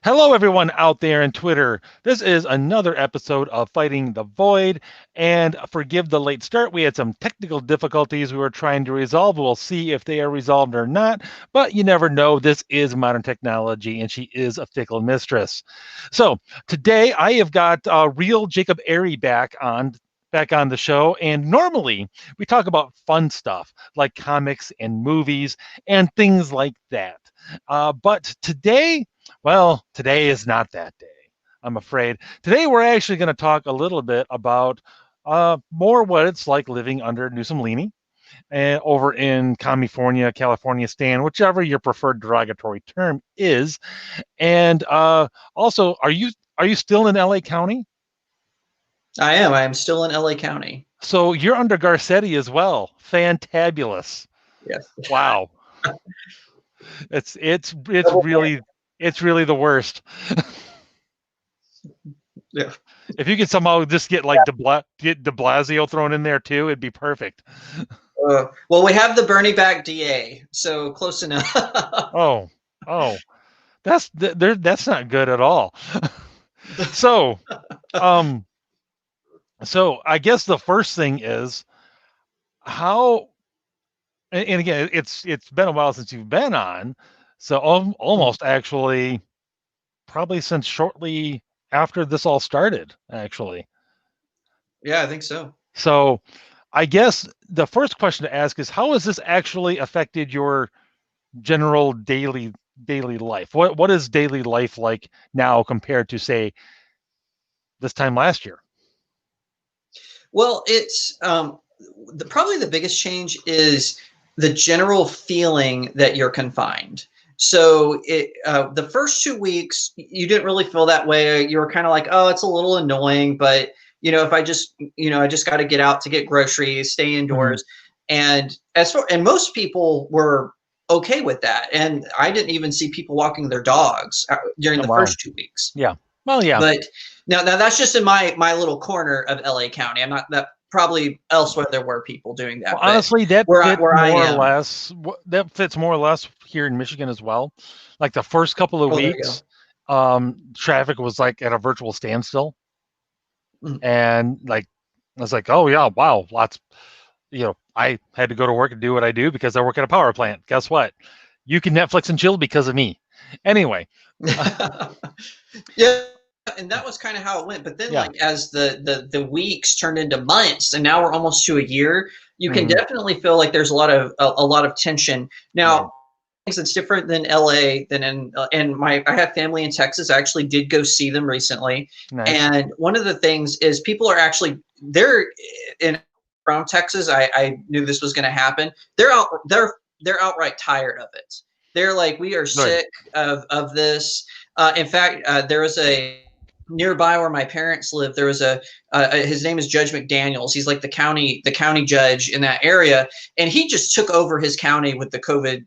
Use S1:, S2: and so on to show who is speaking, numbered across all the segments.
S1: Hello, everyone out there in Twitter. This is another episode of Fighting the Void. And forgive the late start. We had some technical difficulties we were trying to resolve. We'll see if they are resolved or not. But you never know. This is modern technology, and she is a fickle mistress. So today I have got real Jacob Airey back on the show. And normally we talk about fun stuff like comics and movies and things like that. But today, well, today is not that day, I'm afraid. Today, we're actually going to talk a little bit about more what it's like living under Newsom-Leaney and over in Commiefornia, California, Stan, whichever your preferred derogatory term is. And also, are you still in LA County?
S2: I am. I am still in LA County.
S1: So you're under Garcetti as well. Fantabulous.
S2: Yes.
S1: Wow. It's
S2: Double
S1: really the worst.
S2: Yeah.
S1: If you could somehow just get like get De Blasio thrown in there too, it'd be perfect.
S2: Well, we have the Bernie back DA, so close enough.
S1: Oh, that's not good at all. So, so I guess the first thing is how, and again, it's been a while since you've been on, so almost actually probably since shortly after this all started, actually.
S2: Yeah, I think so.
S1: So I guess the first question to ask is, how has this actually affected your general daily life? What is daily life like now compared to, say, this time last year?
S2: Well, it's probably the biggest change is the general feeling that you're confined. So the first 2 weeks, you didn't really feel that way. You were kind of like, oh, it's a little annoying, but if I just, I just got to get out to get groceries, stay indoors. And and most people were okay with that. And I didn't even see people walking their dogs during the first 2 weeks.
S1: Yeah. Well, yeah.
S2: But now that's just in my little corner of LA County. I'm not that probably elsewhere there were people doing that.
S1: Well, honestly, that fits more or less here in Michigan as well. Like the first couple of weeks, traffic was like at a virtual standstill. And like I was like, oh yeah, wow, lots. I had to go to work and do what I do because I work at a power plant. Guess what? You can Netflix and chill because of me. Anyway.
S2: Yeah, and that was kind of how it went. But then, like as the weeks turned into months, and now we're almost to a year, you can definitely feel like there's a lot of tension. Now, things that's different than LA than I have family in Texas. I actually did go see them recently, and one of the things is people are actually from Texas. I knew this was going to happen. They're outright tired of it. They're like, we are sick of this. In fact, there was a nearby where my parents live. There was his name is Judge McDaniels. He's like the county judge in that area, and he just took over his county with the COVID.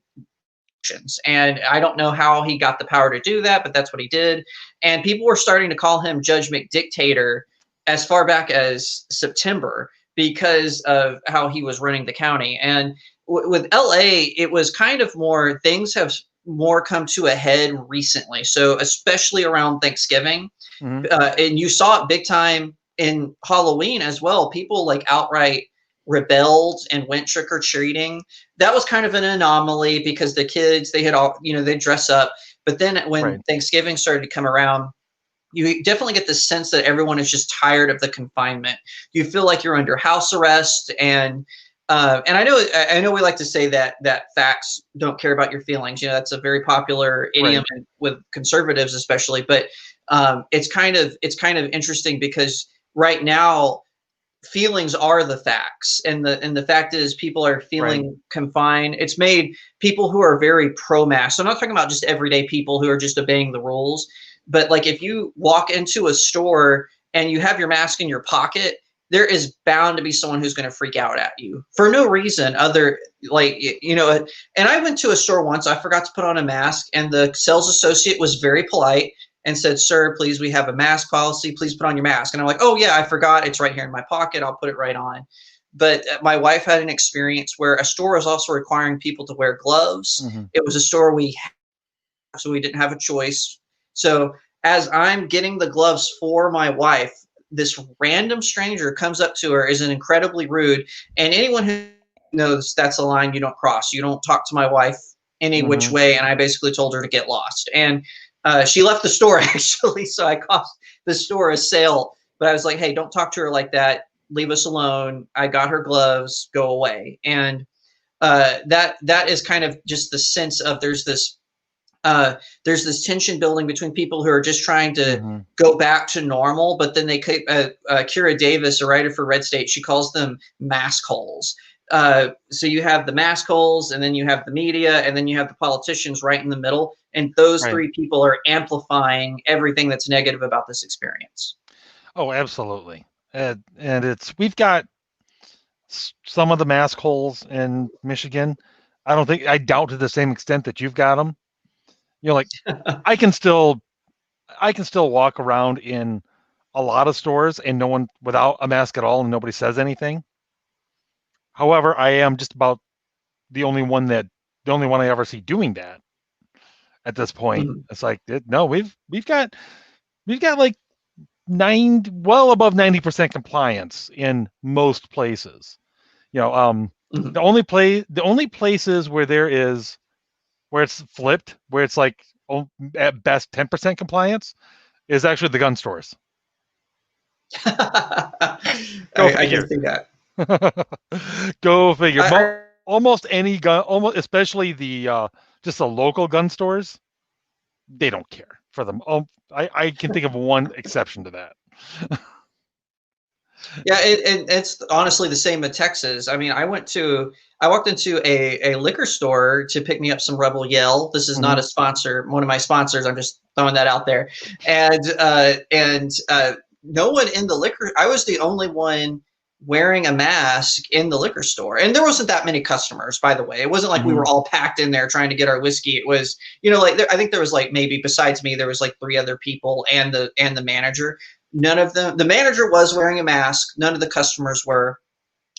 S2: And I don't know how he got the power to do that, but that's what he did. And people were starting to call him Judge McDictator as far back as September because of how he was running the county. And with LA, it was kind of more, things have more come to a head recently. So especially around Thanksgiving, and you saw it big time in Halloween as well. People like outright rebelled and went trick-or-treating. That was kind of an anomaly because the kids, they had all, they dress up. But then when Thanksgiving started to come around, you definitely get the sense that everyone is just tired of the confinement. You feel like you're under house arrest. And I know we like to say that facts don't care about your feelings. That's a very popular idiom with conservatives, especially. But it's kind of interesting because right now feelings are the facts, and the fact is people are feeling confined. It's made people who are very pro-mask. So I'm not talking about just everyday people who are just obeying the rules, but like if you walk into a store and you have your mask in your pocket, there is bound to be someone who's going to freak out at you for no reason other, and I went to a store once, I forgot to put on a mask, and the sales associate was very polite and said, sir, please, we have a mask policy. Please put on your mask. And I'm like, oh yeah, I forgot. It's right here in my pocket. I'll put it right on. But my wife had an experience where a store was also requiring people to wear gloves. It was a store so we didn't have a choice. So as I'm getting the gloves for my wife, this random stranger comes up to her, is incredibly rude, and anyone who knows that's a line you don't cross. You don't talk to my wife any which way, and I basically told her to get lost. And she left the store actually, so I cost the store a sale. But I was like, hey, don't talk to her like that. Leave us alone. I got her gloves. Go away. And that is kind of just the sense of there's this tension building between people who are just trying to go back to normal, but then they Kira Davis, a writer for Red State, she calls them mask holes. So you have the mask holes, and then you have the media, and then you have the politicians right in the middle, and those three people are amplifying everything that's negative about this experience.
S1: Oh, absolutely. And we've got some of the mask holes in Michigan. I doubt to the same extent that you've got them. Like I can still walk around in a lot of stores and no one without a mask at all, and nobody says anything. However, I am just about the only one I ever see doing that at this point. It's like, no, we've got like well above 90% compliance in most places. The only places where it's flipped, where it's like at best 10% compliance, is actually the gun stores.
S2: I can see that.
S1: Go figure. Almost any gun, especially the just the local gun stores, they don't care for them. I can think of one exception to that.
S2: Yeah, it's honestly the same in Texas. I mean, I walked into a liquor store to pick me up some Rebel Yell. This is not a sponsor, one of my sponsors. I'm just throwing that out there. And no one in the liquor, I was the only one wearing a mask in the liquor store. And there wasn't that many customers, by the way. It wasn't like we were all packed in there trying to get our whiskey. It was, I think there was like, maybe besides me, there was like 3 other people and the manager. None of them, the manager was wearing a mask. None of the customers were,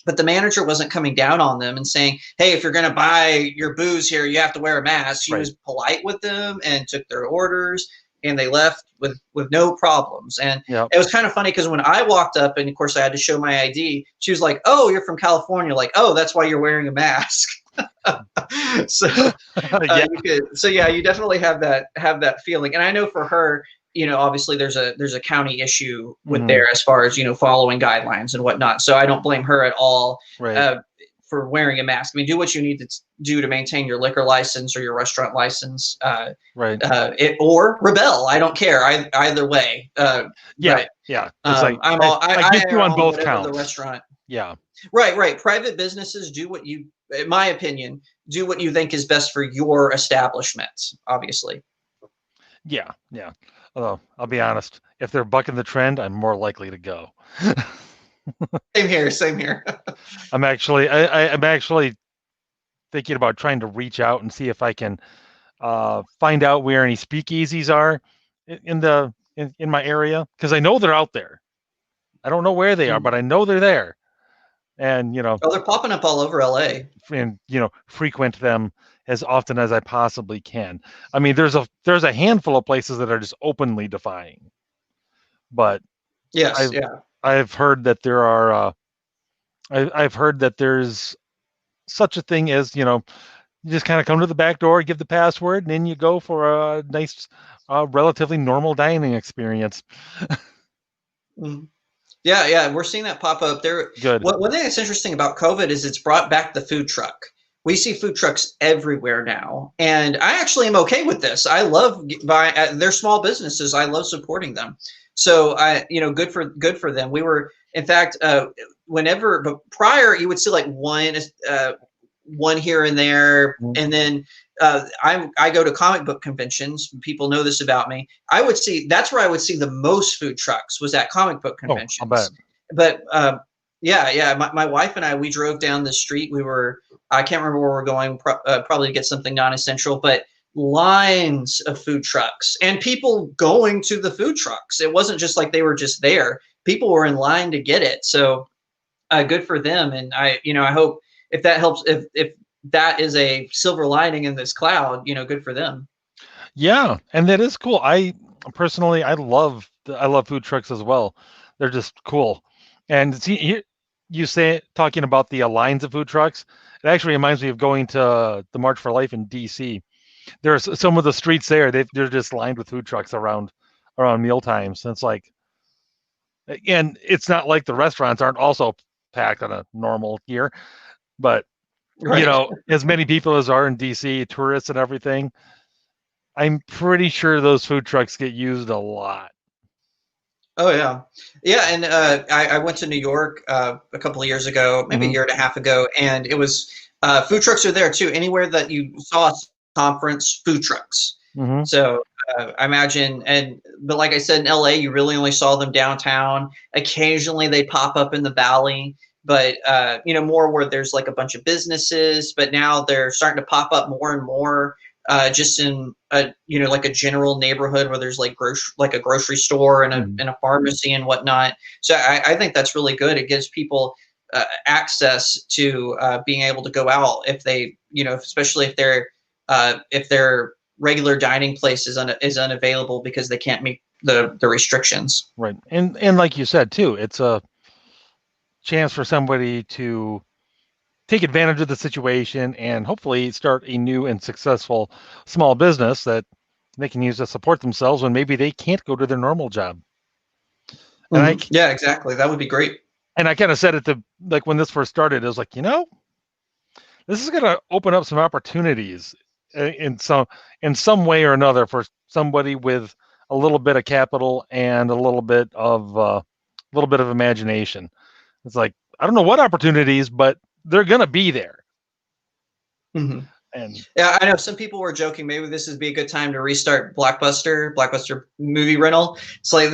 S2: but the manager wasn't coming down on them and saying, hey, if you're going to buy your booze here, you have to wear a mask. She was polite with them and took their orders, and they left with no problems. And it was kind of funny because when I walked up, and of course I had to show my ID, she was like, oh, you're from California. Like, oh, that's why you're wearing a mask. So you definitely have that feeling. And I know for her, obviously there's a county issue with there as far as, following guidelines and whatnot. So I don't blame her at all for wearing a mask. I mean, do what you need to do to maintain your liquor license or your restaurant license, or rebel. I don't care either way.
S1: It's like, I get you on both counts.
S2: The restaurant.
S1: Yeah.
S2: Right. Private businesses do what you, in my opinion, do what you think is best for your establishment, obviously.
S1: Yeah. Although I'll be honest, if they're bucking the trend, I'm more likely to go.
S2: Same here.
S1: I'm actually thinking about trying to reach out and see if I can find out where any speakeasies are in my area, because I know they're out there. I don't know where they are, but I know they're there. And
S2: they're popping up all over LA.
S1: And frequent them as often as I possibly can. I mean, there's a handful of places that are just openly defying, but I've heard that there are. I've heard that there's such a thing as you just kind of come to the back door, give the password, and then you go for a nice, relatively normal dining experience.
S2: Yeah, we're seeing that pop up there.
S1: Good.
S2: One thing that's interesting about COVID is it's brought back the food truck. We see food trucks everywhere now, and I actually am okay with this. I love they're small businesses. I love supporting them. So good for them. We were, in fact, but prior you would see like one here and there, and then I go to comic book conventions. People know this about me. That's where I would see the most food trucks, was at comic book conventions.
S1: I'll bet.
S2: But my wife and I, we drove down the street. I can't remember where we're going, probably to get something non-essential, but lines of food trucks and people going to the food trucks. It wasn't just like they were just there. People were in line to get it. So good for them. And I hope if that helps, if that is a silver lining in this cloud, good for them.
S1: Yeah, and that is cool. I personally, I love food trucks as well. They're just cool. And see, you say talking about the lines of food trucks. It actually reminds me of going to the March for Life in D.C. There's some of the streets there. They're just lined with food trucks around meal times. And it's like, and it's not like the restaurants aren't also packed on a normal year, but
S2: Right.
S1: as many people as are in DC, tourists and everything, I'm pretty sure those food trucks get used a lot.
S2: Oh yeah, yeah. And I went to New York a couple of years ago, maybe a
S1: Mm-hmm.
S2: year and a half ago, and it was food trucks are there too. Anywhere that you saw a conference, food trucks.
S1: Mm-hmm.
S2: So I imagine, but like I said, in LA, you really only saw them downtown. Occasionally, they pop up in the valley, but more where there's like a bunch of businesses. But now they're starting to pop up more and more, just in like a general neighborhood where there's like a grocery store and a
S1: Mm-hmm.
S2: and a pharmacy and whatnot. So I think that's really good. It gives people access to being able to go out if they, especially if they're regular dining place is unavailable because they can't meet the restrictions.
S1: Right. And like you said too, it's a chance for somebody to take advantage of the situation and hopefully start a new and successful small business that they can use to support themselves when maybe they can't go to their normal job. And I
S2: Yeah, exactly. That would be great.
S1: and I kind of said it to like when this first started, it was like, this is going to open up some opportunities in some way or another for somebody with a little bit of capital and a little bit of imagination. It's like I don't know what opportunities, but they're going to be there.
S2: hmm
S1: And
S2: Yeah, I know some people were joking. Maybe this would be a good time to restart Blockbuster movie rental. It's like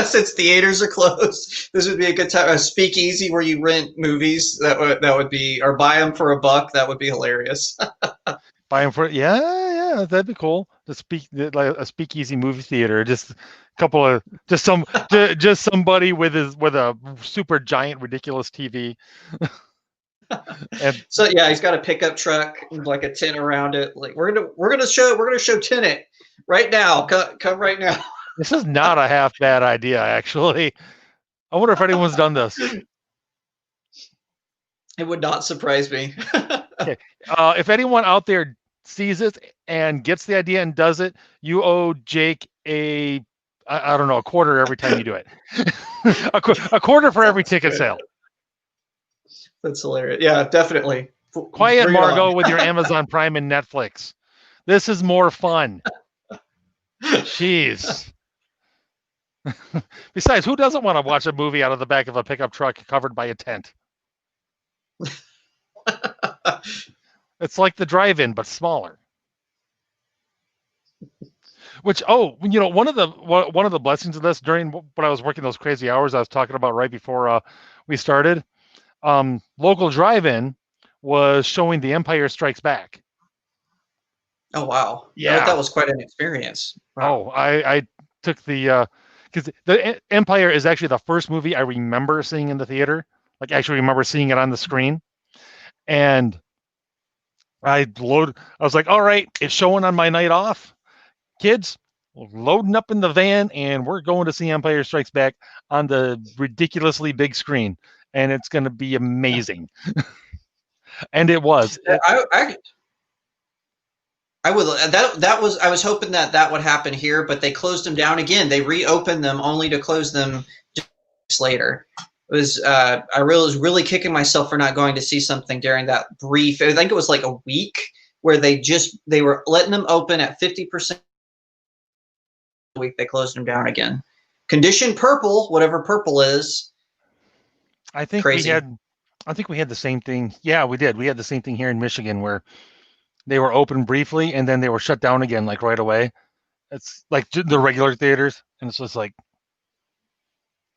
S2: since theaters are closed, this would be a good time. A speakeasy where you rent movies. That would be, or buy them for $1. That would be hilarious.
S1: buy them for yeah, that'd be cool. To speak like a speakeasy movie theater, just a couple of just somebody with a super giant ridiculous TV and
S2: So yeah, he's got a pickup truck with like a tent around it. Like we're gonna show Tenet right now. Come right now.
S1: this is not a half bad idea, actually. I wonder if anyone's done this.
S2: It would not surprise me.
S1: Okay. If anyone out there sees it and gets the idea and does it, you owe Jake I don't know, a quarter every time you do it. a quarter for every
S2: Sounds
S1: ticket
S2: good.
S1: sale.
S2: That's hilarious. Yeah, definitely.
S1: Quiet
S2: Bring it
S1: Margot
S2: on.
S1: with your Amazon Prime and Netflix. This is more fun. Jeez. Besides, who doesn't want to watch a movie out of the back of a pickup truck covered by a tent? It's like the drive-in, but smaller. Which, one of the blessings of this during when I was working those crazy hours I was talking about right before we started, local drive-in was showing The Empire Strikes Back.
S2: Oh wow, that
S1: Yeah.
S2: was quite an experience. Wow.
S1: Oh, I took the because the Empire is actually the first movie I remember seeing in the theater. Like actually remember seeing it on the screen, and I was like, all right, it's showing on my night off. Kids, loading up in the van, and we're going to see Empire Strikes Back on the ridiculously big screen, and it's going to be amazing. And it was.
S2: I would that was I was hoping that would happen here, but they closed them down again. They reopened them only to close them just later. It was was really kicking myself for not going to see something during that brief. I think it was like a week where they were letting them open at 50%. A week they closed them down again. Condition purple, whatever purple is.
S1: I think we
S2: Crazy.
S1: had. I think we had the same thing. Yeah, we did. We had the same thing here in Michigan where they were open briefly and then they were shut down again, like right away. It's like the regular theaters, and it's just like,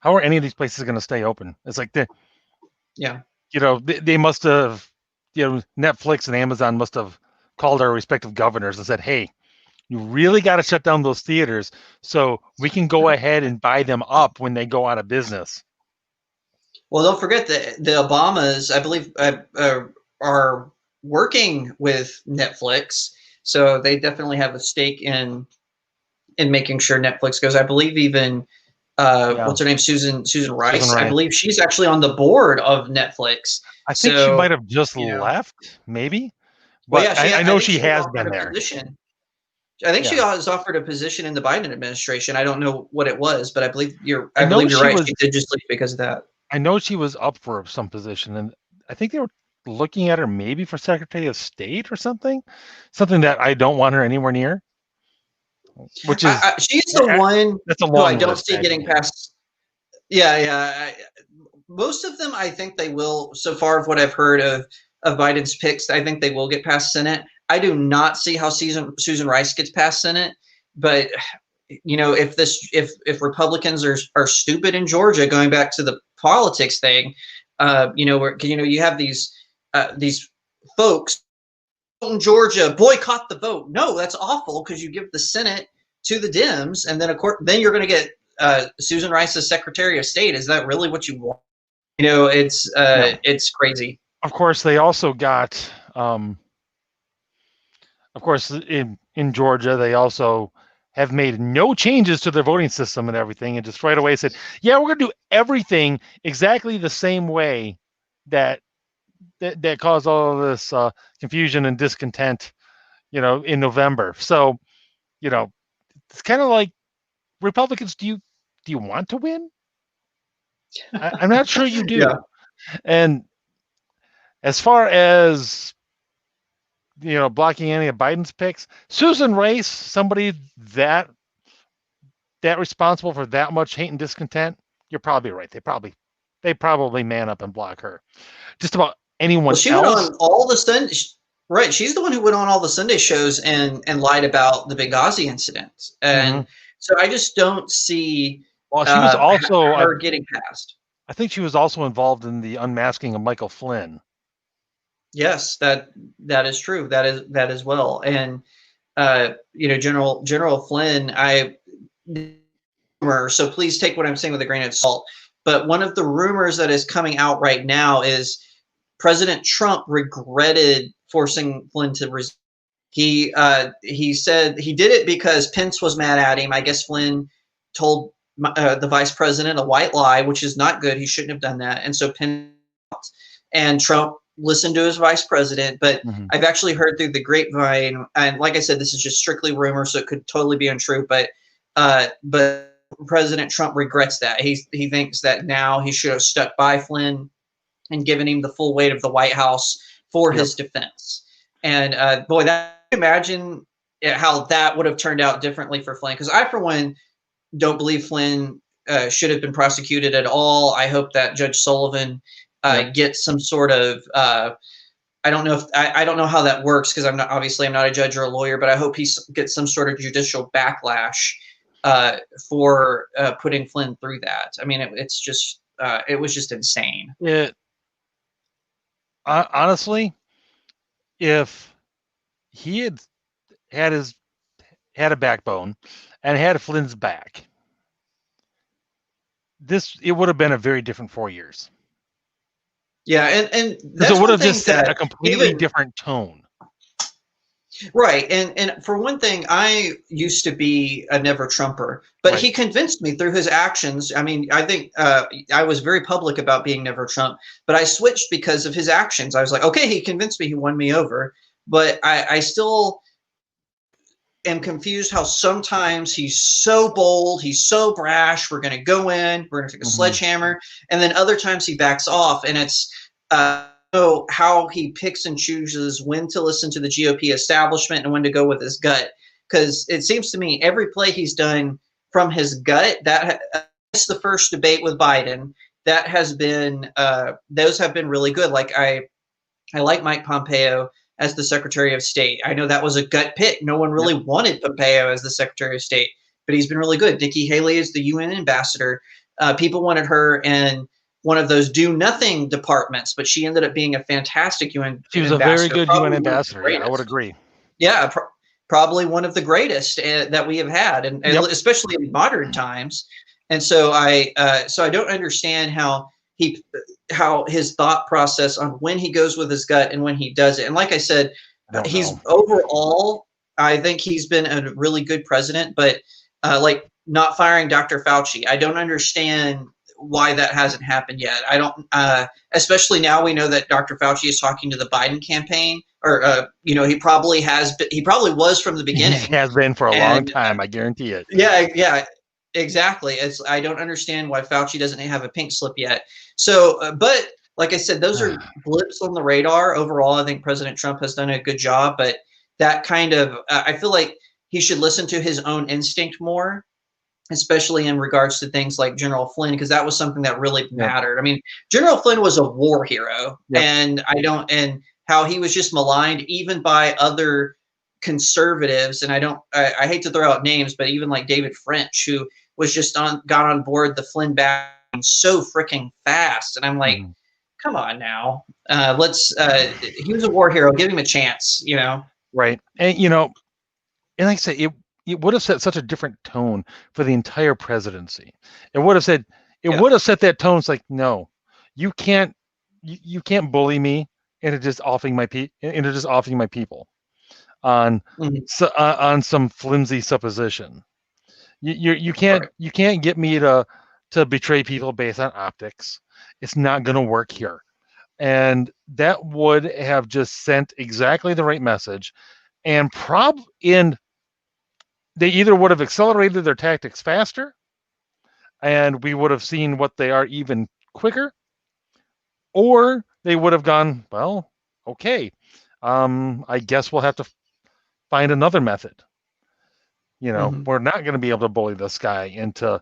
S1: how are any of these places going to stay open? It's like
S2: Yeah.
S1: they must have, Netflix and Amazon must have called our respective governors and said, "Hey, you really got to shut down those theaters so we can go ahead and buy them up when they go out of business."
S2: Well, don't forget the Obamas, I believe, are working with Netflix So they definitely have a stake in making sure Netflix goes. I believe even what's her name, Susan Rice. I believe she's actually on the board of Netflix.
S1: I think she
S2: So
S1: might have just left, maybe.
S2: Well,
S1: But
S2: yeah,
S1: I know she has been there.
S2: Position. I think she was offered a position in the Biden administration. I don't know what it was, but I believe you're right. She did just leave because of that.
S1: I know she was up for some position, and I think they were looking at her maybe for Secretary of State or something that I don't want her anywhere near. Which is
S2: she's the one
S1: that's a
S2: who
S1: long
S2: I don't
S1: list,
S2: see getting past. Yeah. Most of them, I think they will. So far, of what I've heard of Biden's picks, I think they will get past Senate. I do not see how Susan Rice gets past Senate, but if Republicans are stupid in Georgia, going back to the politics thing, where you have these folks in Georgia boycott the vote. No, that's awful because you give the Senate to the Dems, and then of course then you're going to get Susan Rice as Secretary of State. Is that really what you want? It's crazy.
S1: Of course, they also got. Of course, in Georgia, they also have made no changes to their voting system and everything, and just right away said, "Yeah, we're going to do everything exactly the same way that caused all of this confusion and discontent, in November." So, it's kind of like Republicans. Do you want to win? I'm not sure you do.
S2: Yeah.
S1: And as far as blocking any of Biden's picks, Susan Rice, somebody that responsible for that much hate and discontent, you're probably right. They probably man up and block her. Just about anyone
S2: she
S1: else.
S2: Went on all the Sunday, right? She's the one who went on all the Sunday shows and lied about the Benghazi incident, and so I just don't see.
S1: Well, she was also
S2: her getting passed.
S1: I think she was also involved in the unmasking of Michael Flynn.
S2: Yes, that is true. That is well, and General Flynn. So please take what I'm saying with a grain of salt. But one of the rumors that is coming out right now is President Trump regretted forcing Flynn to resign. He said he did it because Pence was mad at him. I guess Flynn told the vice president a white lie, which is not good. He shouldn't have done that. And so Pence and Trump listened to his vice president. But I've actually heard through the grapevine, and like I said, this is just strictly rumor, so it could totally be untrue. But President Trump regrets that. He thinks that now he should have stuck by Flynn and given him the full weight of the White House for his defense. And boy, imagine how that would have turned out differently for Flynn. Because I, for one, don't believe Flynn should have been prosecuted at all. I hope that Judge Sullivan gets some sort of I don't know how that works because I'm not a judge or a lawyer, but I hope he gets some sort of judicial backlash for putting Flynn through that. I mean, it was just insane.
S1: Honestly, if he had a backbone and had Flynn's back, it would have been a very different 4 years.
S2: Yeah, and that's
S1: it would have just set a completely different tone.
S2: Right, and for one thing, I used to be a never Trumper, but he convinced me through his actions. I mean, I think I was very public about being never Trump, but I switched because of his actions. I was like, okay, he convinced me, he won me over, but I still am confused how sometimes he's so bold, he's so brash, we're going to go in, we're going to take a sledgehammer, and then other times he backs off, and it's how he picks and chooses when to listen to the GOP establishment and when to go with his gut. Because it seems to me every play he's done from his gut, that's the first debate with Biden, that has been those have been really good. Like I like Mike Pompeo as the Secretary of State. I know that was a gut pick. No one really wanted Pompeo as the Secretary of State, but he's been really good. Nikki Haley is the UN ambassador. People wanted her in one of those do nothing departments, but she ended up being a fantastic UN ambassador.
S1: She was a very good UN ambassador. Yeah, I would agree.
S2: Yeah, probably one of the greatest that we have had, and especially in modern times. And so I don't understand how his thought process on when he goes with his gut and when he does it. And like I said, he's overall I think he's been a really good president, but like not firing Dr. Fauci, I don't understand why that hasn't happened yet. I don't, especially now we know that Dr. Fauci is talking to the Biden campaign, or he probably has. He probably was from the beginning.
S1: He has been for a long time. I guarantee it.
S2: Yeah, exactly. I don't understand why Fauci doesn't have a pink slip yet. So, but like I said, those are blips on the radar. Overall, I think President Trump has done a good job, but that kind of, I feel like he should listen to his own instinct more, especially in regards to things like General Flynn, because that was something that really mattered. I mean, General Flynn was a war hero, and and how he was just maligned even by other conservatives. And I hate to throw out names, but even like David French, who was just got on board the Flynn back so freaking fast. And I'm like, come on now, he was a war hero. Give him a chance,
S1: Right. And, and like I say, it would have set such a different tone for the entire presidency. It would have said, would have set that tone. It's like, no, you can't bully me into just offing my people on on some flimsy supposition. You can't get me to betray people based on optics. It's not going to work here. And that would have just sent exactly the right message, and they either would have accelerated their tactics faster, and we would have seen what they are even quicker, or they would have gone, well, okay, I guess we'll have to find another method. We're not going to be able to bully this guy into,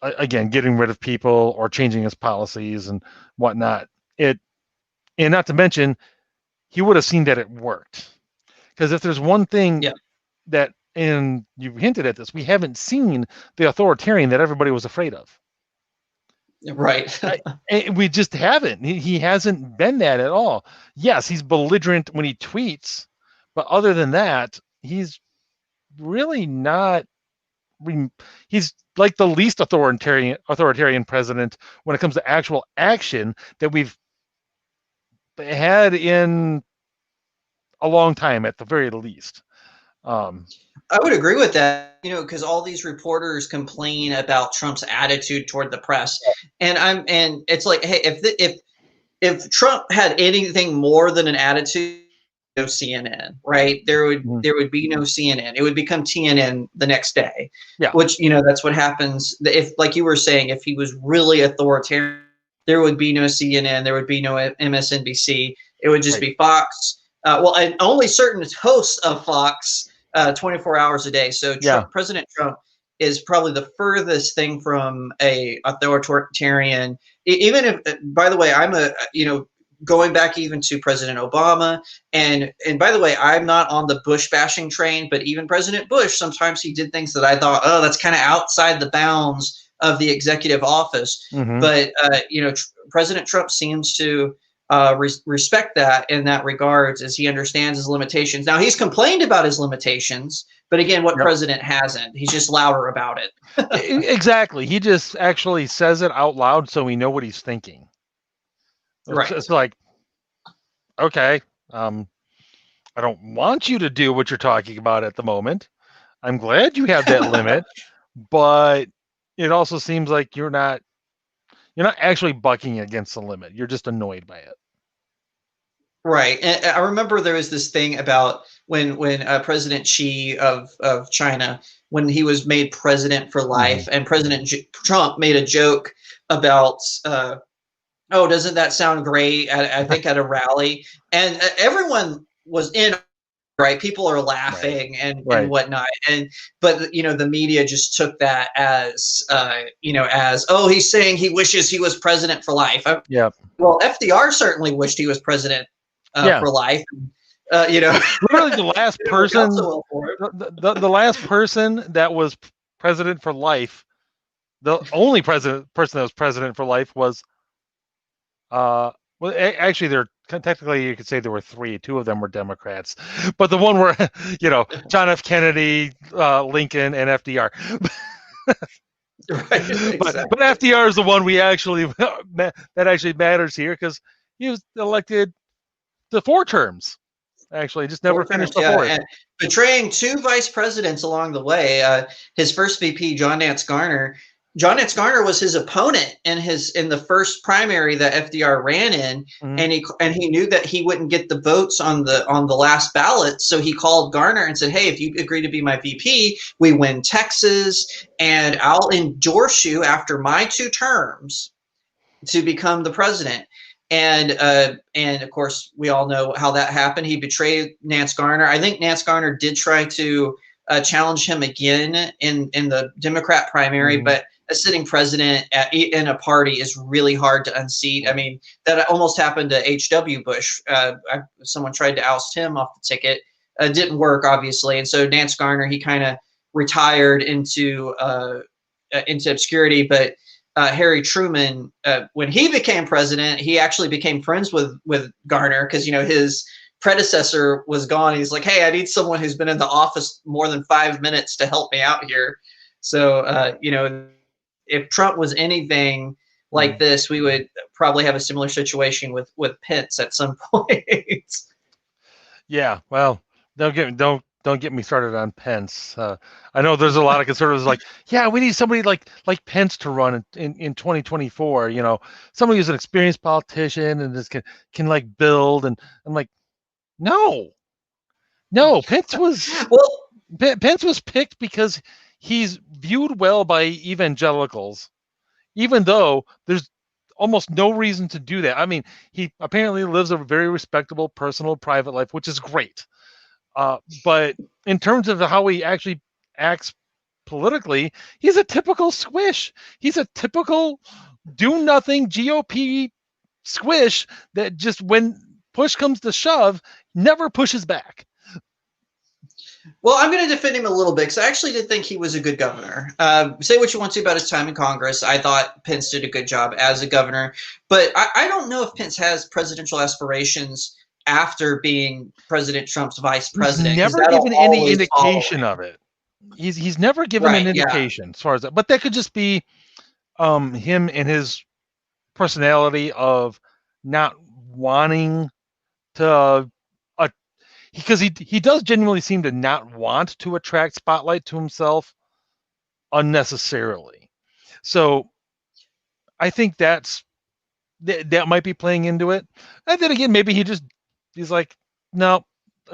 S1: again, getting rid of people or changing his policies and whatnot. And not to mention, he would have seen that it worked. Because if there's one thing that, and you hinted at this, we haven't seen the authoritarian that everybody was afraid of.
S2: Right.
S1: We just haven't. He hasn't been that at all. Yes, he's belligerent when he tweets, but other than that, he's really not. He's like the least authoritarian president when it comes to actual action that we've had in a long time, at the very least.
S2: I would agree with that, because all these reporters complain about Trump's attitude toward the press, and it's like, hey, if Trump had anything more than an attitude, no CNN, right? There would be no CNN. It would become TNN the next day.
S1: Yeah.
S2: Which, that's what happens if, like you were saying, if he was really authoritarian, there would be no CNN, there would be no MSNBC. It would just be Fox. And only certain hosts of Fox 24 hours a day. So President Trump is probably the furthest thing from a authoritarian. Even if, by the way, I'm going back even to President Obama, and by the way, I'm not on the Bush bashing train, but even President Bush, sometimes he did things that I thought, oh, that's kind of outside the bounds of the executive office. But President Trump seems to respect that in that regards, as he understands his limitations. Now, he's complained about his limitations, but again, what president hasn't? He's just louder about it.
S1: Exactly. He just actually says it out loud so we know what he's thinking. Right. It's like, okay, I don't want you to do what you're talking about at the moment. I'm glad you have that limit, but it also seems like you're not actually bucking against the limit. You're just annoyed by it.
S2: Right. And I remember there was this thing about when President Xi of China, when he was made president for life, and President Trump made a joke about, oh, doesn't that sound great? I think at a rally, and everyone was in. Right, people are laughing and whatnot, but the media just took that as as, oh, he's saying he wishes he was president for life. Well, FDR certainly wished he was president for life.
S1: Literally the last person, the last person that was president for life, the only person that was president for life was well, actually, technically you could say there were three. Two of them were Democrats, but the one were, John F. Kennedy, Lincoln, and FDR. Exactly. But FDR is the one that actually matters here, because he was elected to 4 terms. Actually, just never
S2: Four
S1: finished
S2: terms,
S1: the
S2: yeah,
S1: fourth.
S2: and betraying two vice presidents along the way. His first VP, John Nance Garner. John Nance Garner was his opponent in the first primary that FDR ran in, and he knew that he wouldn't get the votes on the last ballot, so he called Garner and said, "Hey, if you agree to be my VP, we win Texas, and I'll endorse you after my 2 terms to become the president." And of course, we all know how that happened. He betrayed Nance Garner. I think Nance Garner did try to challenge him again in the Democrat primary, but a sitting president in a party is really hard to unseat. I mean, that almost happened to H.W. Bush. Someone tried to oust him off the ticket. It didn't work, obviously. And so Nance Garner, he kind of retired into obscurity. But Harry Truman, when he became president, he actually became friends with Garner because, you know, his predecessor was gone. He's like, "Hey, I need someone who's been in the office more than 5 minutes to help me out here." So, you know, if Trump was anything like this, we would probably have a similar situation with Pence at some point.
S1: Yeah, well, don't get me started on Pence. I know there's a lot of conservatives like, yeah, we need somebody like Pence to run in 2024. You know, somebody who's an experienced politician and just can like build. And I'm like, no, Pence was
S2: Well,
S1: Pence was picked because he's viewed well by evangelicals, even though there's almost no reason to do that. I mean, he apparently lives a very respectable personal private life, which is great. But in terms of how he actually acts politically, he's a typical squish. He's a typical do nothing GOP squish that just when push comes to shove, never pushes back.
S2: Well, I'm going to defend him a little bit because I actually did think he was a good governor. Say what you want to about his time in Congress. I thought Pence did a good job as a governor, but I don't know if Pence has presidential aspirations after being President Trump's vice president.
S1: He's never given any indication of it. He's never given an indication as far as that, but that could just be him and his personality of not wanting to because he does genuinely seem to not want to attract spotlight to himself unnecessarily. So I think that might be playing into it. And then again, maybe he's like, no,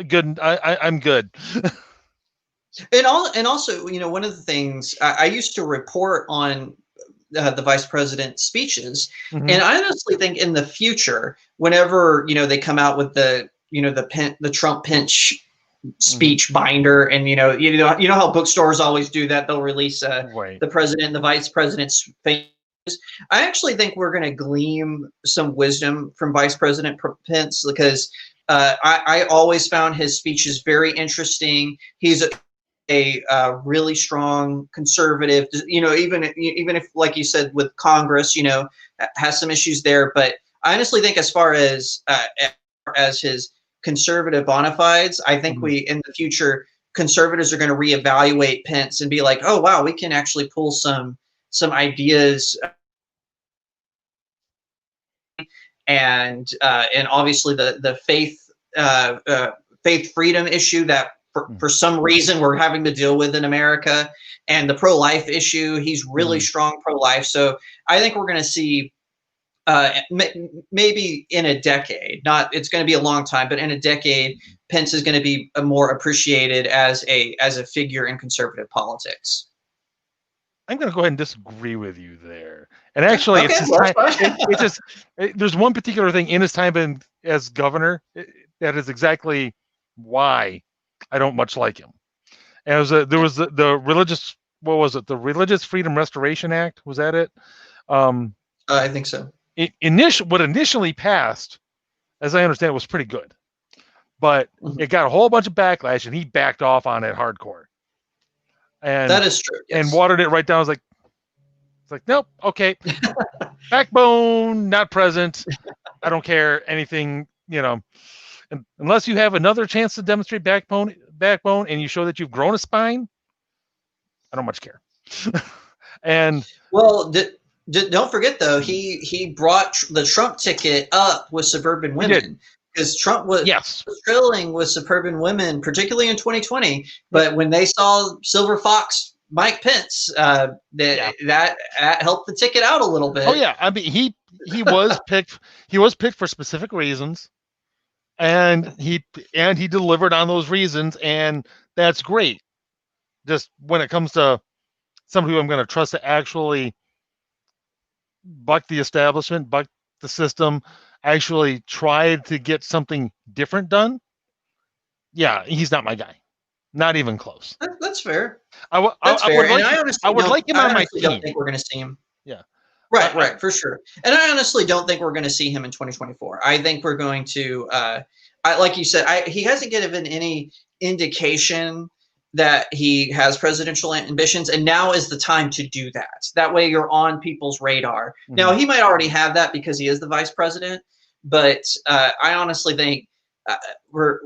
S1: good. I'm good.
S2: And also, you know, one of the things I used to report on the vice president's speeches, and I honestly think in the future, whenever, you know, they come out with the Trump Pence speech binder, and you know how bookstores always do that, they'll release the president and the vice president's face. I actually think we're going to glean some wisdom from Vice President Pence because I always found his speeches very interesting. He's a really strong conservative, you know, even if, like you said, with Congress, you know, has some issues there. But I honestly think as far as his conservative bona fides, I think we in the future conservatives are going to reevaluate Pence and be like, oh wow, we can actually pull some ideas, and obviously the faith freedom issue that for some reason we're having to deal with in America, and the pro-life issue. He's really strong pro-life, so I think we're going to see maybe in a decade, it's going to be a long time, but in a decade, Pence is going to be more appreciated as a figure in conservative politics.
S1: I'm going to go ahead and disagree with you there. And actually, it's just there's one particular thing in his time as governor that is exactly why I don't much like him. And there was the religious, what was it? The Religious Freedom Restoration Act. Was that it?
S2: I think so.
S1: What initially passed, as I understand it, was pretty good, but it got a whole bunch of backlash, and he backed off on it hardcore. And
S2: that is true. Yes.
S1: And watered it right down. It's like, nope, okay, backbone not present. I don't care anything, you know, unless you have another chance to demonstrate backbone, and you show that you've grown a spine. I don't much care. And
S2: well, don't forget though, he brought the Trump ticket up with suburban women. because Trump was
S1: Yes.
S2: thrilling with suburban women, particularly in 2020. But when they saw Silver Fox Mike Pence, that helped the ticket out a little bit.
S1: Oh yeah, I mean he was picked. He was picked for specific reasons, and he delivered on those reasons, and that's great. Just when it comes to somebody who I'm going to trust to actually buck the establishment, buck the system, actually try to get something different done. Yeah, he's not my guy. Not even close.
S2: That's fair.
S1: I would like him on my team.
S2: Don't think we're going to see him.
S1: Yeah.
S2: Right, for sure. And I honestly don't think we're going to see him in 2024. I think we're going to, like you said, he hasn't given any indication that he has presidential ambitions, and now is the time to do that. That way you're on people's radar. Mm-hmm. Now, he might already have that because he is the vice president, but I honestly think we're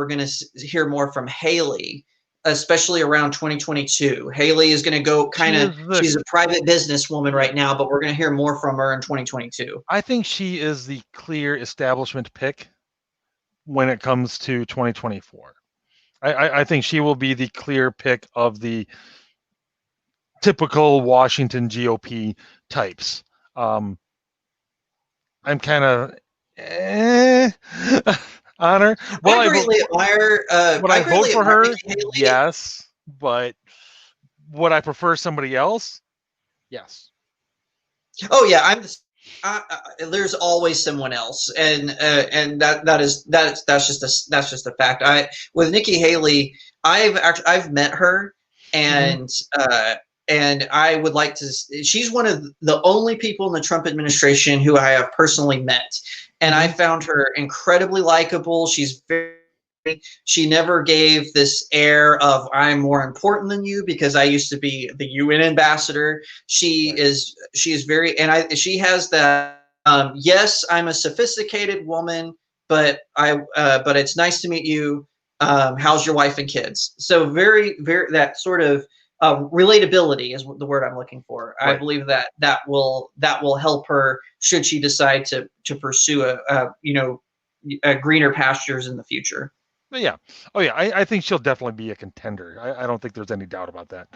S2: going to hear more from Haley, especially around 2022. Haley is going to go she's a private businesswoman right now, but we're going to hear more from her in 2022.
S1: I think she is the clear establishment pick when it comes to 2024. I think she will be the clear pick of the typical Washington GOP types. I'm kind of on her.
S2: Well, I greatly admire.
S1: Would I vote for her? Yes, but would I prefer somebody else? Yes.
S2: Oh yeah, there's always someone else, and that's just a fact. With Nikki Haley, I've met her, and and I would like to. She's one of the only people in the Trump administration who I have personally met, and I found her incredibly likable. She never gave this air of I'm more important than you because I used to be the UN ambassador. She is very, and she has that. Yes, I'm a sophisticated woman, but but it's nice to meet you. How's your wife and kids? So very, very that sort of relatability is the word I'm looking for. Right. I believe that will help her should she decide to pursue a greener pastures in the future.
S1: Yeah. Oh, yeah. I think she'll definitely be a contender. I don't think there's any doubt about that.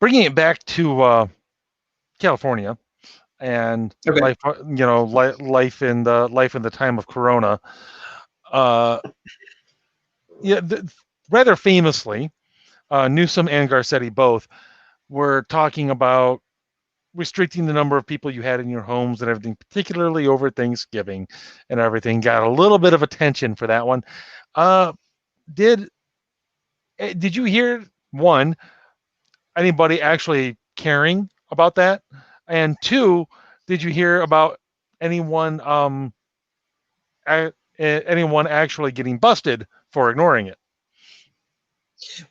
S1: Bringing it back to California and life, life in the time of Corona. Rather famously, Newsom and Garcetti both were talking about restricting the number of people you had in your homes and everything, particularly over Thanksgiving and everything. Got a little bit of attention for that one. Did you hear anybody actually caring about that? And two, did you hear about anyone actually getting busted for ignoring it?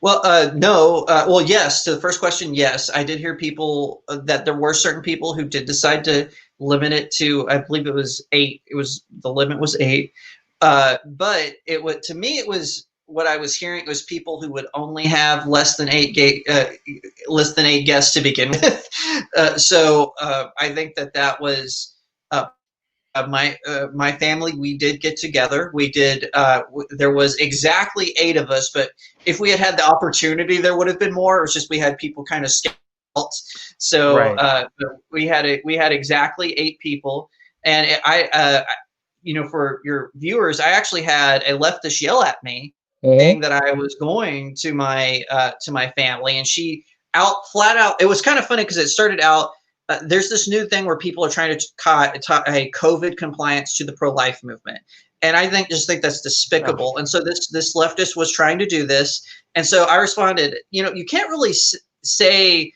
S2: Well, no. Well, yes. To the first question, yes. I did hear people that there were certain people who did decide to limit it to, I believe it was 8. The limit was 8. But to me, it was what I was hearing was people who would only have less than 8 guests to begin with. So I think that was my family. We did get together. We did. There was exactly 8 of us, but if we had the opportunity, there would have been more. It was just we had people kind of scattered. So right. We had exactly 8 people, and for your viewers, I actually had a leftist yell at me saying that I was going to my family, and she flat out. It was kind of funny because it started out. There's this new thing where people are trying to tie COVID compliance to the pro-life movement, and I think that's despicable. And so this leftist was trying to do this, and so I responded. You can't really say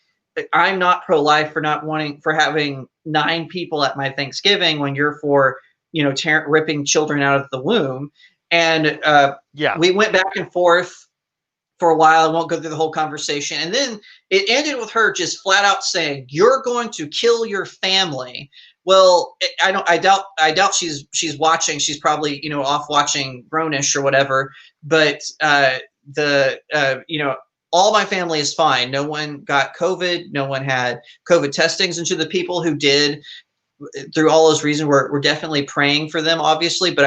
S2: I'm not pro-life for having 9 people at my Thanksgiving when you're for ripping children out of the womb. And we went back and forth for a while. I won't go through the whole conversation. And then it ended with her just flat out saying, "You're going to kill your family." Well, I doubt she's watching. She's probably, off watching Grownish or whatever. But all my family is fine. No one got COVID. No one had COVID testings. And to the people who did, through all those reasons, we're definitely praying for them, obviously. But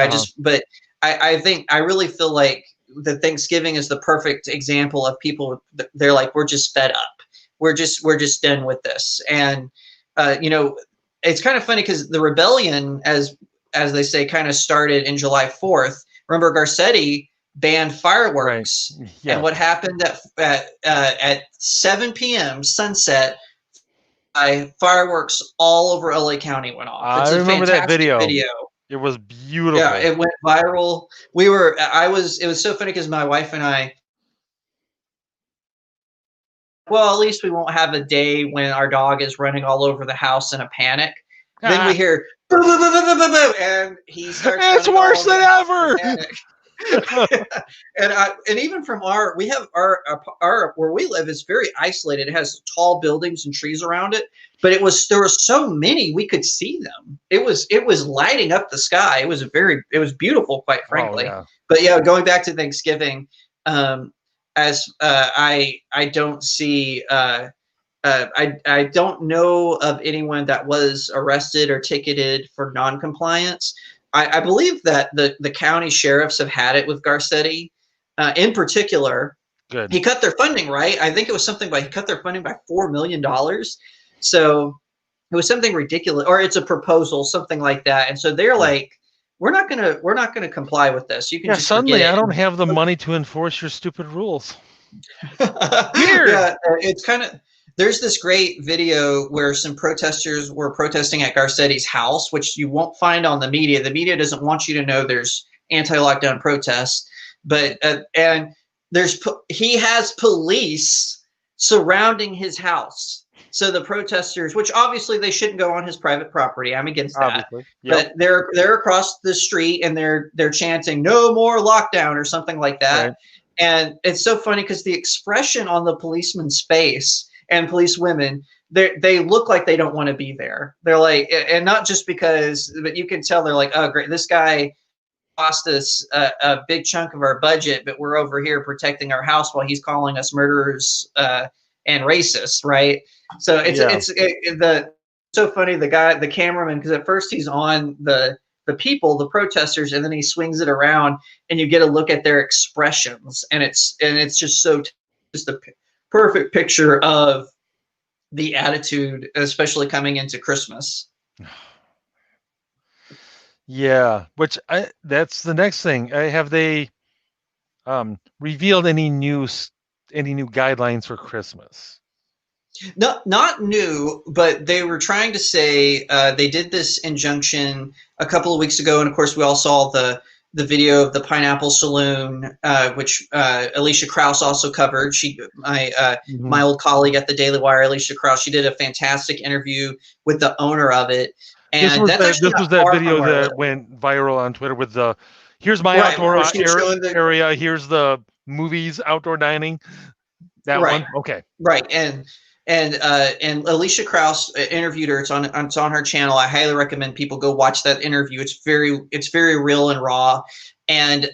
S2: I think I really feel like that Thanksgiving is the perfect example of people. They're like, we're just fed up. We're just done with this. And it's kind of funny because the rebellion, as they say, kind of started in July 4th. Remember, Garcetti banned fireworks,
S1: right. Yeah.
S2: and what happened at 7 p.m. sunset, fireworks all over LA County went off. It's
S1: I remember that video.
S2: video.
S1: It was beautiful.
S2: Yeah, it went viral. It was so funny because my wife and I, well, at least we won't have a day when our dog is running all over the house in a panic. Then we hear boom, boom, boom, boom, boom, boom, and he starts.
S1: It's worse than ever.
S2: And even from our where we live is very isolated. It has tall buildings and trees around it, but there were so many we could see them. It was lighting up the sky. It was beautiful, quite frankly.
S1: Oh, yeah.
S2: But yeah, going back to Thanksgiving, as I don't see. I don't know of anyone that was arrested or ticketed for noncompliance. I believe that the county sheriffs have had it with Garcetti, in particular.
S1: Good.
S2: He cut their funding, right? I think it was something he cut their funding by $4 million. So it was something ridiculous, or it's a proposal, something like that. And so they're like, we're not gonna comply with this. You can just
S1: suddenly
S2: forget it.
S1: I don't have the money to enforce your stupid rules.
S2: Weird. Yeah, it's kind of. There's this great video where some protesters were protesting at Garcetti's house, which you won't find on the media. The media doesn't want you to know there's anti-lockdown protests, but and he has police surrounding his house. So the protesters, which obviously they shouldn't go on his private property. I'm against that. Yep. But they're across the street and they're chanting "No more lockdown" or something like that. Right. And it's so funny because the expression on the policeman's face and police women, they look like they don't want to be there. They're like, and not just because, but you can tell they're like, oh, great, this guy cost us a big chunk of our budget, but we're over here protecting our house while he's calling us murderers and racists, right? So it's so funny. The cameraman, because at first he's on the people, the protesters, and then he swings it around, and you get a look at their expressions, and it's just just a perfect picture of the attitude, especially coming into Christmas.
S1: Yeah, that's the next thing. Have they revealed any new guidelines for Christmas?
S2: No, not new, but they were trying to say they did this injunction a couple of weeks ago, and of course we all saw the video of the Pineapple Saloon, which Alicia Krause also covered. My old colleague at the Daily Wire, Alicia Krause, she did a fantastic interview with the owner of it. And this was
S1: that video that went viral on Twitter with the here's my outdoor area, here's the movies, outdoor dining. That one, okay,
S2: right, and Alicia Krause interviewed her. It's on her channel. I highly recommend people go watch that interview. It's very real and raw, and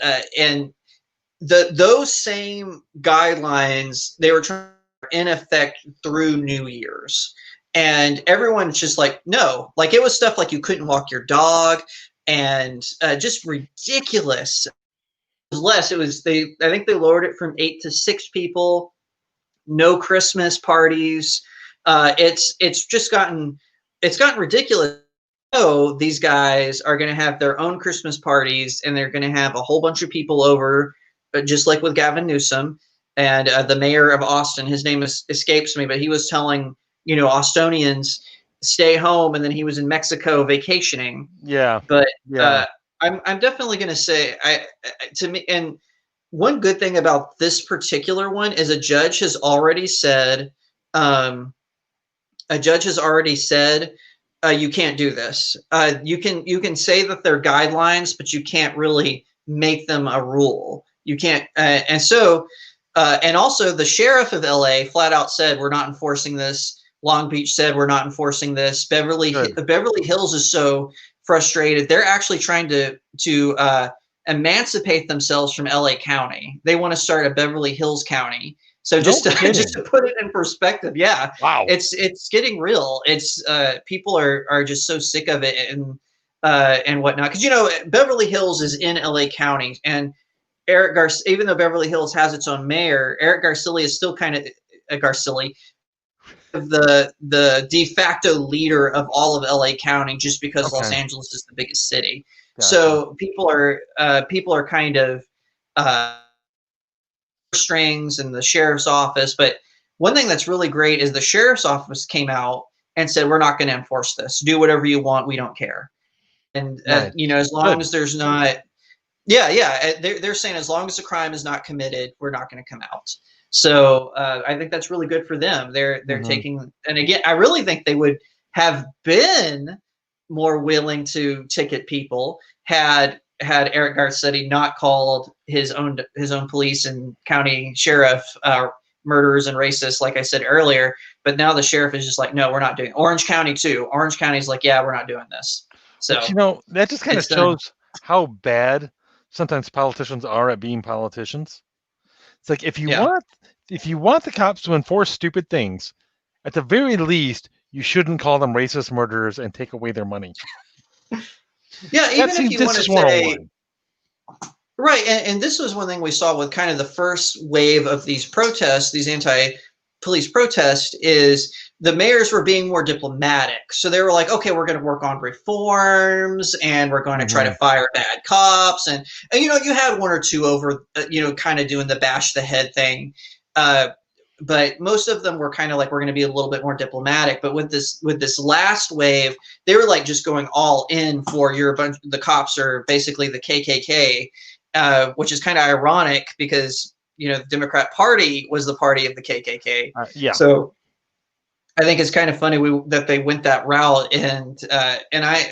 S2: those same guidelines they were trying in effect through New Year's, and everyone's just like, no, like it was stuff like you couldn't walk your dog, and just ridiculous. It was less. I think they lowered it from 8 to 6 people. No Christmas parties. It's gotten ridiculous. So these guys are going to have their own Christmas parties, and they're going to have a whole bunch of people over, just like with Gavin Newsom and the mayor of Austin. His name escapes me, but he was telling Austonians stay home, and then he was in Mexico vacationing.
S1: Yeah,
S2: but I'm definitely going to say to me and. One good thing about this particular one is a judge has already said you can't do this. You can say that they're guidelines, but you can't really make them a rule. You can't. And also the sheriff of LA flat out said we're not enforcing this. Long Beach said we're not enforcing this. Beverly Hills is so frustrated. They're actually trying to emancipate themselves from LA County. They want to start a Beverly Hills County, So
S1: No
S2: just to,
S1: kidding.
S2: just to put it in perspective, yeah,
S1: Wow.
S2: it's getting real. It's people are just so sick of it and whatnot. Because Beverly Hills is in LA County, and Eric Garcia, even though Beverly Hills has its own mayor, Eric Garcetti is still kind of Garcetti, the de facto leader of all of LA County, just because Los Angeles is the biggest city. Gotcha. So people are kind of strings and the sheriff's office. But one thing that's really great is the sheriff's office came out and said, we're not going to enforce this. Do whatever you want. We don't care. And
S1: nice.
S2: as long as there's not, they're saying as long as the crime is not committed, we're not going to come out. So I think that's really good for them. They're taking, and again, I really think they would have been more willing to ticket people had Eric Garcetti not called his own police and county sheriff murderers and racists, like I said earlier. But now the sheriff is just like, no, we're not doing it. Orange County too. Orange County's like, yeah, we're not doing this. So
S1: but, that just kind of shows how bad sometimes politicians are at being politicians. It's like if you want the cops to enforce stupid things, at the very least, you shouldn't call them racist murderers and take away their money.
S2: Yeah, even if you want to say, right, and this was one thing we saw with kind of the first wave of these protests, these anti-police protests, is the mayors were being more diplomatic. So they were like, okay, we're going to work on reforms, and we're going to try to fire bad cops, and you had one or two over, kind of doing the bash the head thing. But most of them were kind of like, we're going to be a little bit more diplomatic. But with this last wave, they were like just going all in for the cops are basically the KKK, which is kind of ironic because, the Democrat Party was the party of the KKK. So I think it's kind of funny that they went that route. And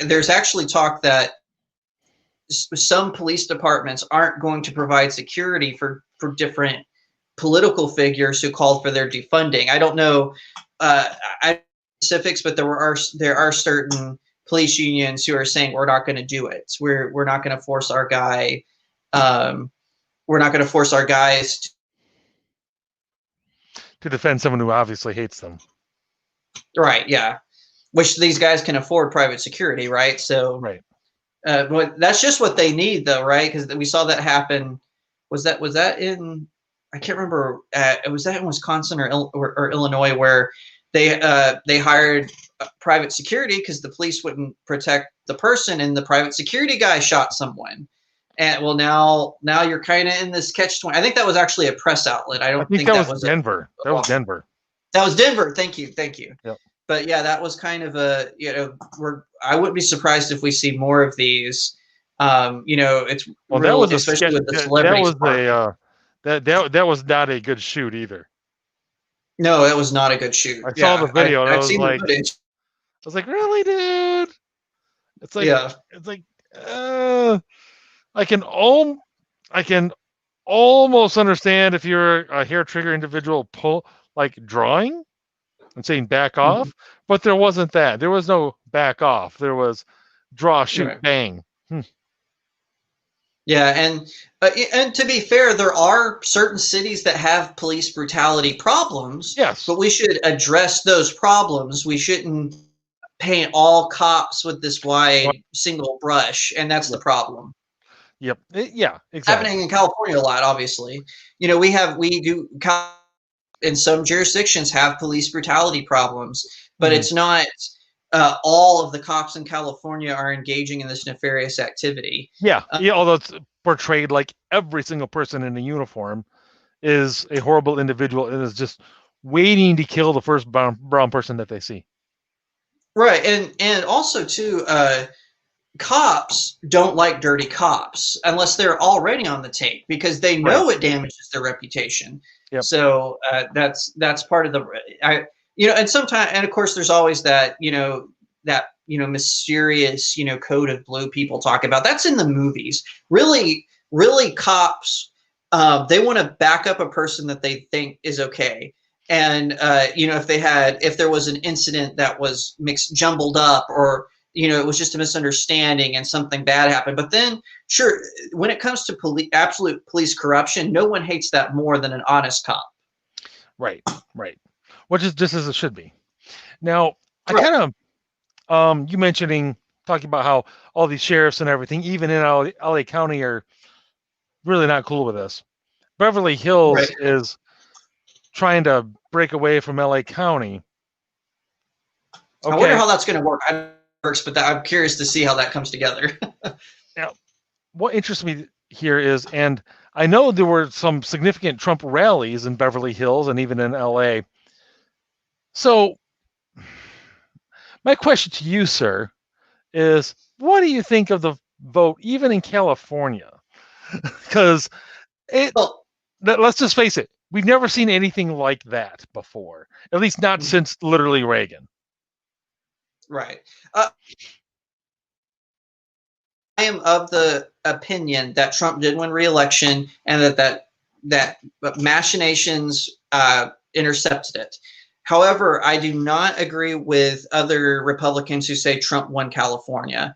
S2: there's actually talk that some police departments aren't going to provide security for different political figures who called for their defunding. I don't know specifics, but there are certain police unions who are saying we're not going to do it. We're not going to force our guy. We're not going to force our guys
S1: to defend someone who obviously hates them.
S2: Right. Yeah. Which these guys can afford private security, right? So
S1: right.
S2: That's just what they need, though, right? Because we saw that happen. Was that in? I can't remember. Was that in Wisconsin or Illinois, where they hired private security because the police wouldn't protect the person, and the private security guy shot someone. And well, now you're kind of in this catch-20. I think that was actually a press outlet. I think that was
S1: Denver. That was Denver.
S2: That was Denver. Thank you.
S1: Yep.
S2: But yeah, that was kind of I wouldn't be surprised if we see more of these. It's
S1: that was
S2: especially with the celebrities.
S1: That was not a good shoot either.
S2: No, that was not a good shoot.
S1: I saw the video. And I've seen the footage. I was like, really, dude? It's like, it's like, I can almost understand if you're a hair trigger individual drawing and saying back off, but there wasn't that. There was no back off. There was draw, shoot, bang.
S2: Yeah, and to be fair, there are certain cities that have police brutality problems.
S1: Yes,
S2: but we should address those problems. We shouldn't paint all cops with this wide single brush, and that's the problem.
S1: Yep. Yeah, exactly.
S2: It's happening in California a lot, obviously. We do in some jurisdictions have police brutality problems, but it's not all of the cops in California are engaging in this nefarious activity.
S1: Yeah, although it's portrayed like every single person in a uniform is a horrible individual and is just waiting to kill the first brown person that they see.
S2: Right, and also too, cops don't like dirty cops unless they're already on the tape because they know it damages their reputation.
S1: Yep.
S2: So that's part of the and sometimes, and of course there's always that mysterious code of blue people talk about. That's in the movies. Really cops they want to back up a person that they think is okay. And if there was an incident that was jumbled up, or it was just a misunderstanding and something bad happened. But then, sure, when it comes to absolute police corruption, no one hates that more than an honest cop.
S1: Right. Which is just as it should be. Now, I
S2: Right.
S1: kind of, you talking about how all these sheriffs and everything, even in LA County, are really not cool with this. Beverly Hills
S2: Right.
S1: is trying to break away from LA County.
S2: I wonder
S1: Okay.
S2: how that's going to work. I don't know how it works, but I'm curious to see how that comes together.
S1: Now, what interests me here is, and I know there were some significant Trump rallies in Beverly Hills and even in LA. So, my question to you, sir, is what do you think of the vote, even in California? Because
S2: Well,
S1: let's just face it, we've never seen anything like that before, at least not since literally Reagan.
S2: right. I am of the opinion that Trump did win re-election and that machinations intercepted it. However, I do not agree with other Republicans who say Trump won California.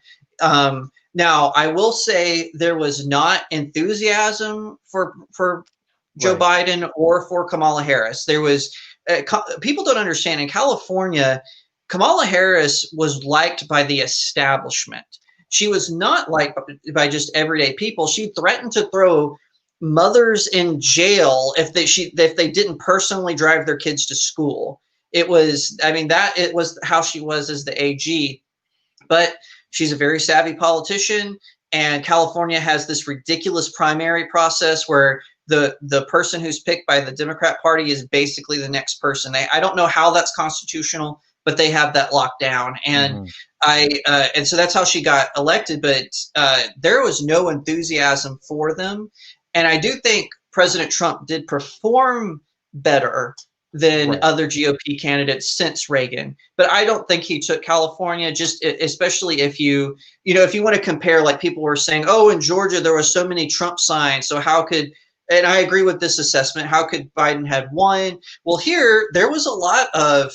S2: Now, I will say there was not enthusiasm for Joe Biden or for Kamala Harris. There was people don't understand in California, Kamala Harris was liked by the establishment. She was not liked by just everyday people. She threatened to throw mothers in jail if they didn't personally drive their kids to school. It was how she was as the AG. But she's a very savvy politician, and California has this ridiculous primary process where the person who's picked by the Democrat Party is basically the next person. I don't know how that's constitutional, but they have that locked down. And and so that's how she got elected. But there was no enthusiasm for them, and I do think President Trump did perform better than other GOP candidates since Reagan. But I don't think he took California, just especially if you want to compare, like people were saying, oh, in Georgia, there were so many Trump signs. So how could, and I agree with this assessment, how could Biden have won? Well, here, there was a lot of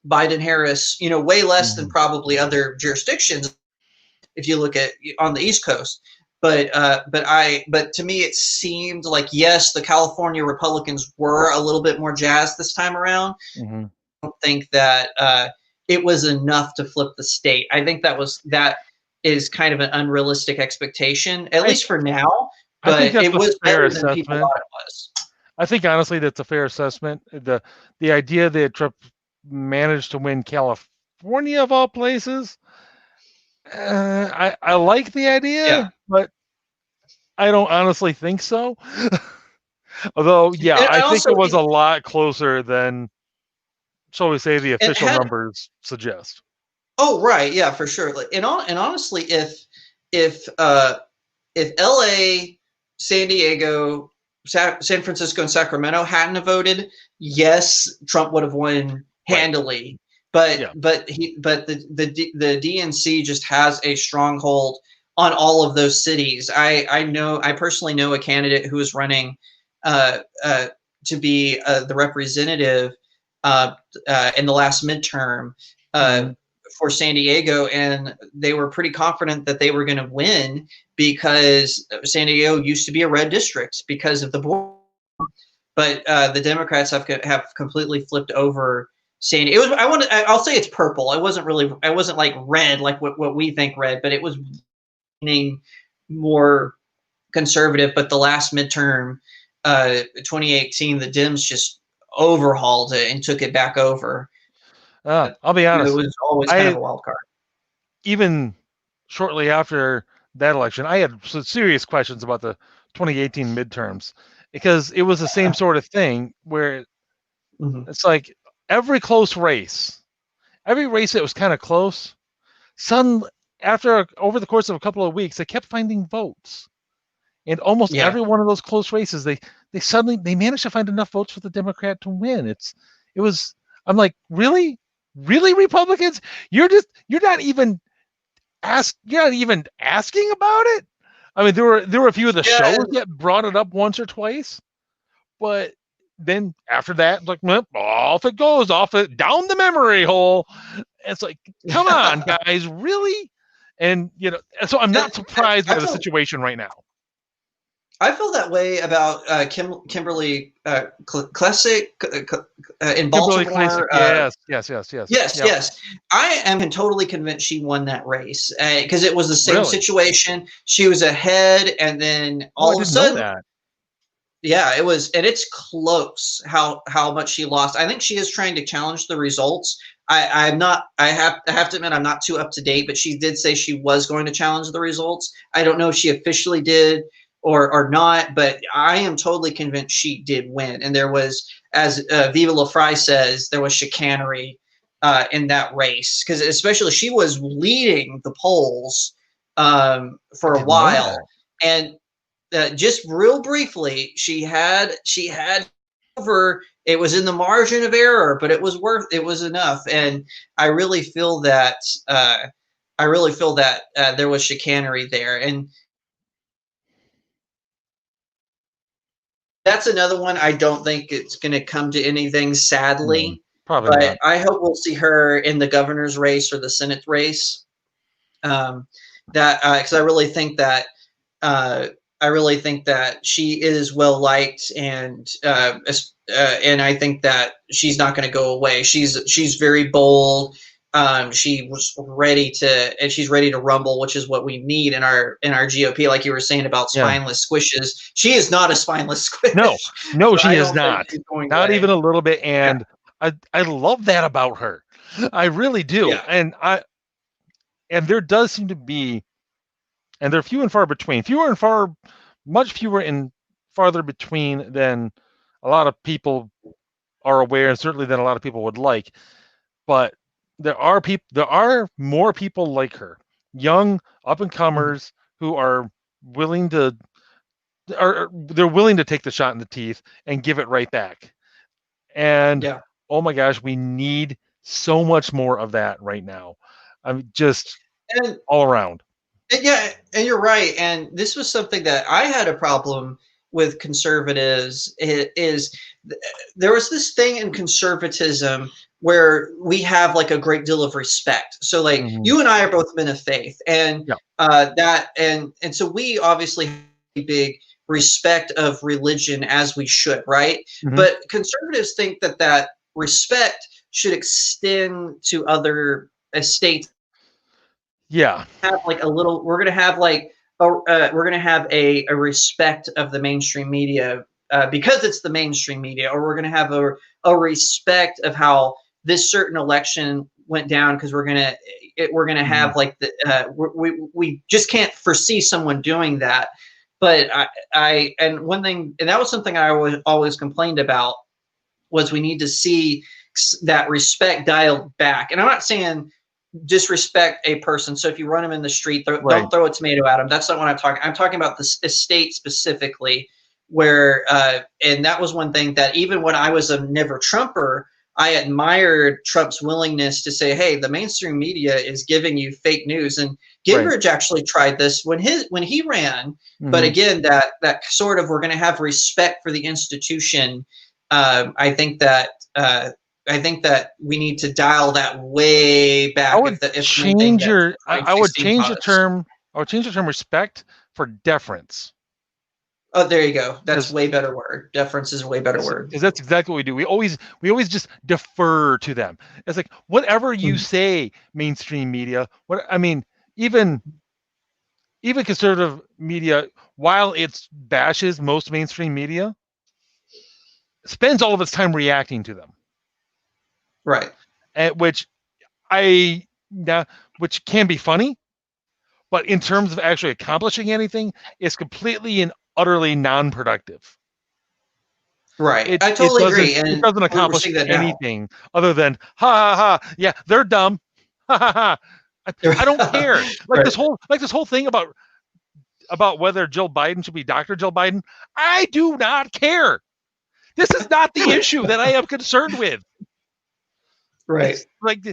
S2: Biden Harris, way less than probably other jurisdictions if you look at on the East Coast. But to me, it seemed like, yes, the California Republicans were a little bit more jazzed this time around. I don't think that it was enough to flip the state. I think that is kind of an unrealistic expectation, at least for now. But it was better than people thought it was.
S1: I think honestly that's a fair assessment. The idea that Trump managed to win California of all places, I like the idea, but I don't honestly think so. Although, I think it was a lot closer than, shall we say, the official numbers suggest.
S2: Oh, right, yeah, for sure. And honestly, if LA, San Diego, San Francisco, and Sacramento hadn't voted, yes, Trump would have won handily. But the DNC just has a stronghold on all of those cities. I personally know a candidate who is running to be the representative in the last midterm for San Diego, and they were pretty confident that they were going to win because San Diego used to be a red district because of the border. But the Democrats have completely flipped over San Diego. I'll say it's purple. It wasn't like red, like what we think red, but it was more conservative. But the last midterm, 2018, the Dems just overhauled it and took it back over.
S1: I'll be honest.
S2: It was always kind of a wild card.
S1: Even shortly after that election, I had some serious questions about the 2018 midterms because it was the same sort of thing where it's like every close race, every race that was kind of close, over the course of a couple of weeks, they kept finding votes. And almost every one of those close races, they managed to find enough votes for the Democrat to win. I'm like, really, Republicans? You're not even asking about it. I mean, there were a few of the shows that brought it up once or twice, but then after that, like, off it goes, down the memory hole. It's like, come on, guys, really? And so I'm not surprised by the situation right now.
S2: I feel that way about Kimberly Classic in
S1: Kimberly Klacik.
S2: Baltimore.
S1: Yes, yes, yes, yes.
S2: Yes,
S1: Yep.
S2: yes. I am totally convinced she won that race because it was the same
S1: Really?
S2: situation. She was ahead, and then
S1: Oh, I
S2: all of a
S1: didn't know
S2: sudden,
S1: that.
S2: yeah, it was, and it's close how much she lost. I think she is trying to challenge the results. I'm not. I have to admit I'm not too up to date, but she did say she was going to challenge the results. I don't know if she officially did or not, but I am totally convinced she did win. And there was, as Viva La Fry says, there was chicanery in that race because especially she was leading the polls
S1: I
S2: for a
S1: didn't know
S2: while,
S1: that.
S2: and just real briefly, she had over. It was in the margin of error, but it was worth. It was enough, and I really feel that. I really feel that there was chicanery there, and that's another one. I don't think it's going to come to anything,
S1: Mm,
S2: sadly,
S1: probably
S2: but
S1: not.
S2: I hope we'll see her in the governor's race or the Senate race. Um, that because uh, I really think that she is well liked, and I think that she's not going to go away. She's very bold. She was ready to, and she's ready to rumble, which is what we need in our GOP. Like you were saying about
S1: Yeah.
S2: spineless squishes, she is not a spineless
S1: No,
S2: squish.
S1: no,
S2: So
S1: she
S2: I
S1: is
S2: don't think
S1: not.
S2: she's going
S1: Not even
S2: away.
S1: a little bit.
S2: Yeah,
S1: And I love that about her. I really do.
S2: yeah,
S1: And there does seem to be, and they're few and far between, much fewer and farther between than a lot of people are aware, and certainly than a lot of people would like. But there are more people like her, young up and
S2: mhm,
S1: comers who are willing to, they're willing to take the shot in the teeth and give it right back. And
S2: yeah.
S1: oh my gosh, we need so much more of that right now. I'm just
S2: And
S1: all around.
S2: Yeah, and you're right. And this was something that I had a problem with conservatives is there was this thing in conservatism where we have like a great deal of respect. So like
S1: Mm-hmm.
S2: you and I are both men of faith, and
S1: Yeah.
S2: so we obviously have a big respect of religion as we should, right?
S1: Mm-hmm.
S2: But conservatives think that that respect should extend to other estates,
S1: Yeah.
S2: have like a little we're gonna have like we're gonna have a respect of the mainstream media because it's the mainstream media, or we're gonna have a respect of how this certain election went down because we're gonna
S1: Mm-hmm.
S2: have like the we just can't foresee someone doing that. But I and one thing, and that was something I always complained about, was we need to see that respect dialed back. And I'm not saying disrespect a person. So if you run them in the street,
S1: Right.
S2: don't throw a tomato at them. That's not what I'm talking. I'm talking about the estate specifically, where and that was one thing that even when I was a never Trumper, I admired Trump's willingness to say, "Hey, the mainstream media is giving you fake news." And
S1: Right.
S2: Gingrich actually tried this when he ran. But
S1: Mm-hmm.
S2: again, that sort of, we're going to have respect for the institution. I think that I think that we need to dial that way
S1: I
S2: back
S1: would
S2: if anything
S1: change
S2: that
S1: your I would
S2: 2016
S1: change the
S2: taught us.
S1: term respect for deference.
S2: Oh, there you go. That's
S1: Because
S2: way better word. Deference is a way better word.
S1: that's exactly what we do. We always just defer to them. It's like whatever you
S2: Mhm.
S1: say, mainstream media. What I mean, even even conservative media, while it bashes most mainstream media, spends all of its time reacting to them,
S2: Right.
S1: and I now which can be funny, but in terms of actually accomplishing anything, is completely and utterly non-productive.
S2: Right.
S1: It
S2: I
S1: it
S2: totally
S1: doesn't
S2: agree.
S1: it
S2: And
S1: doesn't
S2: we're
S1: accomplish
S2: seeing that now.
S1: anything other than ha ha ha. Yeah, they're dumb. Ha ha ha. I don't care.
S2: Right.
S1: Like this whole thing about whether Joe Biden should be Dr. Joe Biden. I do not care. This is not the issue that I am concerned with.
S2: Right.
S1: It's like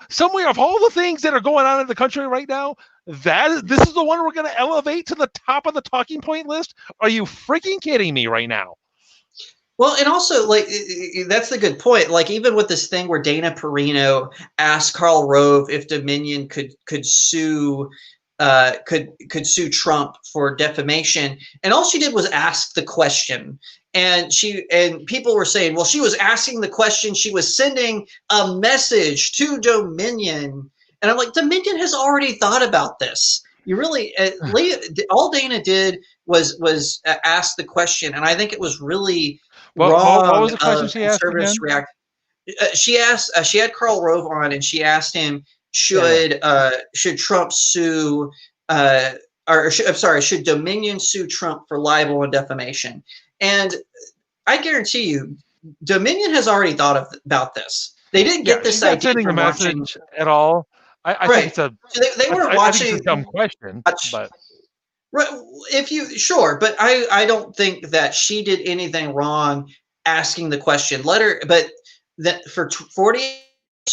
S1: somewhere of all the things that are going on in the country right now, this is the one we're going to elevate to the top of the talking point list. Are you freaking kidding me right now?
S2: Well, and also, like, that's the good point. Like, even with this thing where Dana Perino asked Karl Rove if Dominion could sue could sue Trump for defamation, and all she did was ask the question. And people were saying, well, she was asking the question, she was sending a message to Dominion. And I'm like, Dominion has already thought about this. You really, all Dana did was ask the question, and I think it was really wrong.
S1: What was the question she asked
S2: conservatives
S1: again?
S2: react. She asked. She had Karl Rove on, and she asked him, should Trump sue? Should Dominion sue Trump for libel and defamation? And I guarantee you, Dominion has already thought about this. They didn't get this idea
S1: sending
S2: from
S1: a message at all. I think it's a.
S2: So they weren't watching.
S1: I think it's a dumb question, but.
S2: Right, but I don't think that she did anything wrong asking the question. But that for 40 years,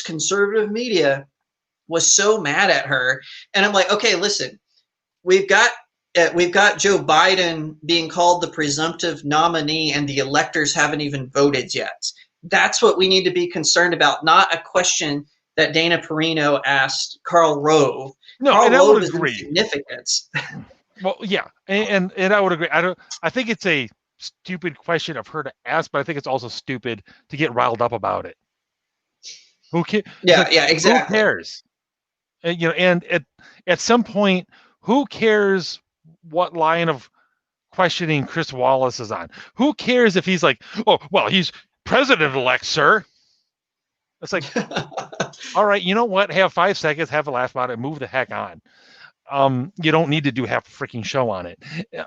S2: conservative media was so mad at her, and I'm like, okay, listen, we've got Joe Biden being called the presumptive nominee, and the electors haven't even voted yet. That's what we need to be concerned about, not a question that Dana Perino asked Karl Rove.
S1: No,
S2: Karl
S1: and
S2: Rove
S1: I would
S2: is
S1: agree.
S2: Insignificant.
S1: Well, yeah, and I would agree. I think it's a stupid question of her to ask, but I think it's also stupid to get riled up about it. Who cares?
S2: Yeah, exactly.
S1: Who cares? And at some point, who cares what line of questioning Chris Wallace is on? Who cares if he's like, oh, well, he's president-elect, sir? It's like, all right, you know what? Have 5 seconds, have a laugh about it, move the heck on. You don't need to do half a freaking show on it. Yeah.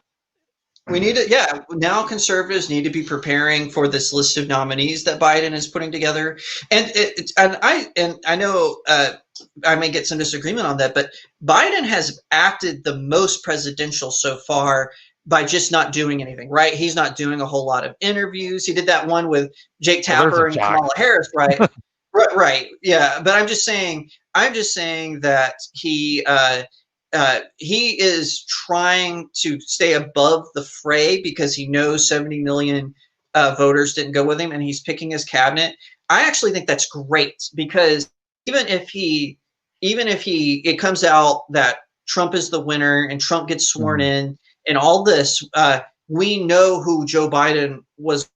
S2: We need to, now conservatives need to be preparing for this list of nominees that Biden is putting together. And I know I may get some disagreement on that, but Biden has acted the most presidential so far by just not doing anything, right? He's not doing a whole lot of interviews. He did that one with Jake Tapper and Kamala Harris, right? Right. Yeah. But I'm just saying that he is trying to stay above the fray because he knows 70 million voters didn't go with him, and he's picking his cabinet. I actually think that's great, because even if it comes out that Trump is the winner and Trump gets sworn in and all this, we know who Joe Biden was.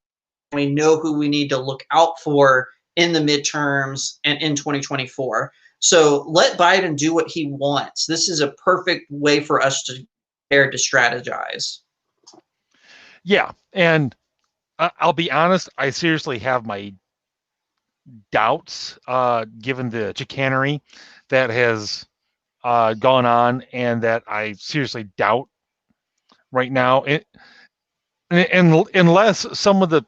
S2: We know who we need to look out for in the midterms and in 2024. So let Biden do what he wants. This is a perfect way for us to prepare to strategize.
S1: Yeah, and I'll be honest, I seriously have my doubts, given the chicanery that has gone on, and that I seriously doubt right now. And unless some of the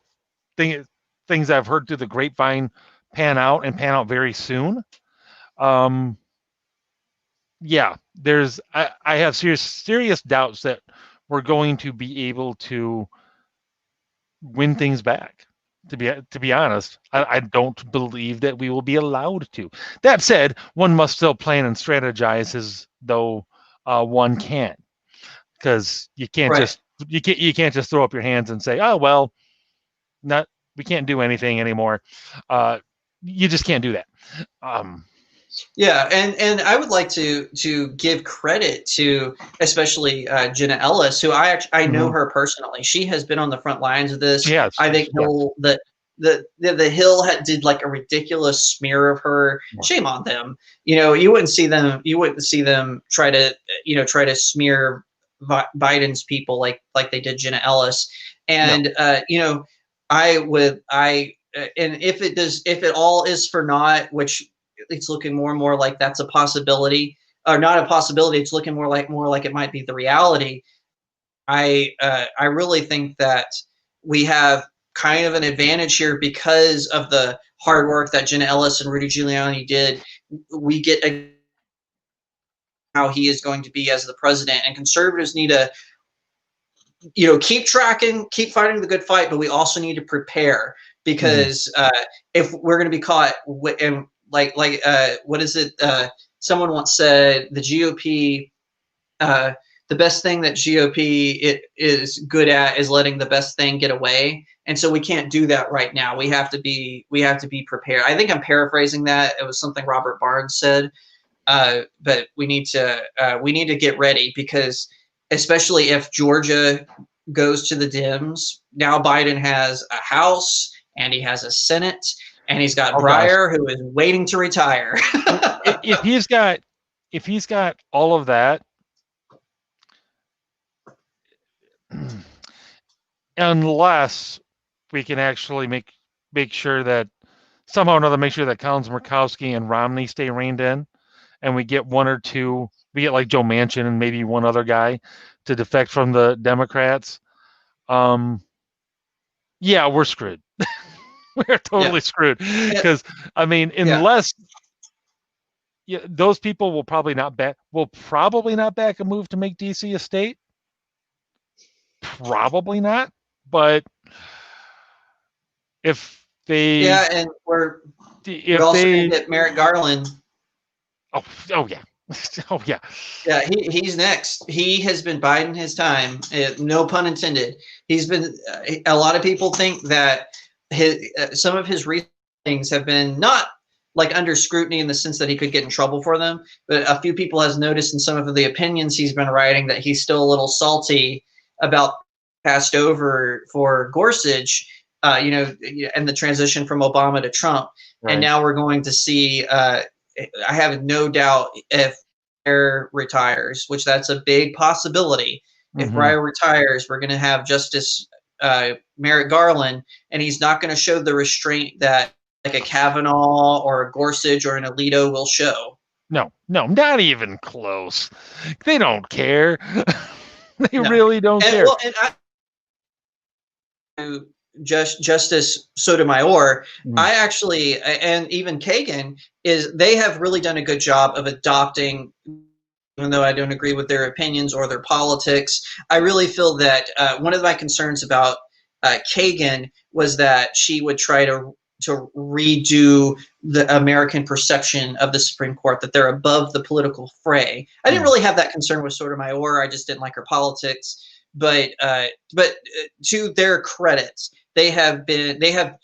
S1: things I've heard through the grapevine pan out very soon. There's I have serious doubts that we're going to be able to win things back. To be honest, I don't believe that we will be allowed to. That said, one must still plan and strategize as though one can, because you can't just you can't just throw up your hands and say, oh well, we can't do anything anymore. You just can't do that.
S2: Yeah, and I would like to give credit to especially Jenna Ellis, who I know her personally. She has been on the front lines of this.
S1: Yes,
S2: I think the Hill did like a ridiculous smear of her. Shame on them. You wouldn't see them try to smear Biden's people like they did Jenna Ellis. And and if it all is for naught, which it's looking more and more like that's a possibility, or not a possibility. It's looking more like it might be the reality. I really think that we have kind of an advantage here because of the hard work that Jenna Ellis and Rudy Giuliani did. We get how he is going to be as the president, and conservatives need to, keep fighting the good fight, but we also need to prepare, because if we're going to be caught and what is it? Someone once said the GOP, the best thing that GOP is good at is letting the best thing get away. And so we can't do that right now. We have to be prepared. I think I'm paraphrasing that. It was something Robert Barnes said, but we need to get ready, because especially if Georgia goes to the Dems, now Biden has a House and he has a Senate, and he's got Breyer, who is waiting to retire.
S1: if he's got all of that, unless we can actually make sure that somehow or another, make sure that Collins, Murkowski, and Romney stay reined in, and we get one or two, we get like Joe Manchin and maybe one other guy to defect from the Democrats. Yeah, we're screwed. We're totally screwed, because I mean, unless those people will probably not back a move to make DC a state. Probably not, but if they
S2: and we're also going to get Merrick Garland.
S1: Oh yeah. Oh yeah.
S2: Yeah, he's next. He has been biding his time. No pun intended. He's been. A lot of people think that some of his recent things have been not like under scrutiny in the sense that he could get in trouble for them, but a few people has noticed in some of the opinions he's been writing that he's still a little salty about passed over for Gorsuch. And the transition from Obama to Trump, and now we're going to see. I have no doubt if Breyer retires, which that's a big possibility. If Breyer retires, we're going to have Justice Merrick Garland, and he's not going to show the restraint that like a Kavanaugh or a Gorsuch or an Alito will show.
S1: No, not even close. They don't care. They really don't care.
S2: Well, Justice Sotomayor, I actually, and even Kagan, they have really done a good job of adopting, even though I don't agree with their opinions or their politics. I really feel that one of my concerns about Kagan was that she would try to redo the American perception of the Supreme Court, that they're above the political fray. I didn't really have that concern with Sotomayor. I just didn't like her politics. But to their credit, they have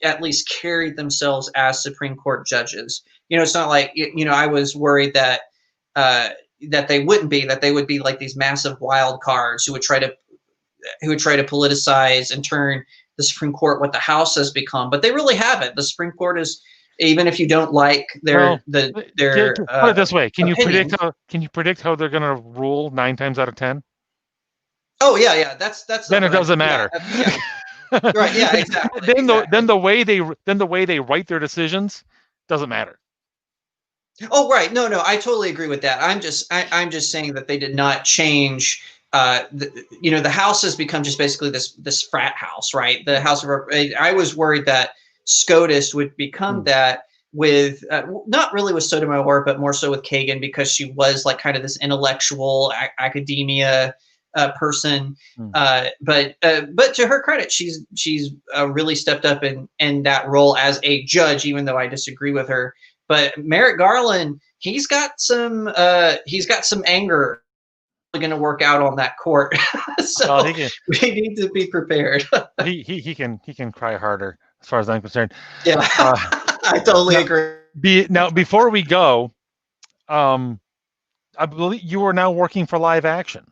S2: at least carried themselves as Supreme Court judges. It's not like, I was worried that they wouldn't be, that they would be like these massive wild cards who would try to politicize and turn the Supreme Court what the House has become. But they really haven't. The Supreme Court is, even if you don't like their
S1: put it this way, can you predict how they're going to rule 9 times out of 10?
S2: Oh yeah. That's
S1: then it doesn't matter.
S2: Yeah. Right. Yeah. Exactly.
S1: Then the way they write their decisions doesn't matter.
S2: Oh right. No. I totally agree with that. I'm just saying that they did not change. The House has become just basically this frat house, right? The House of. I was worried that SCOTUS would become that with not really with Sotomayor, but more so with Kagan, because she was like kind of this intellectual academia person, but to her credit, she's really stepped up in that role as a judge, even though I disagree with her. But Merrick Garland, he's got some anger going to work out on that court, so we need to be prepared.
S1: he can cry harder, as far as I'm concerned.
S2: Yeah, I totally agree.
S1: Now, before we go, I believe you are now working for Live Action.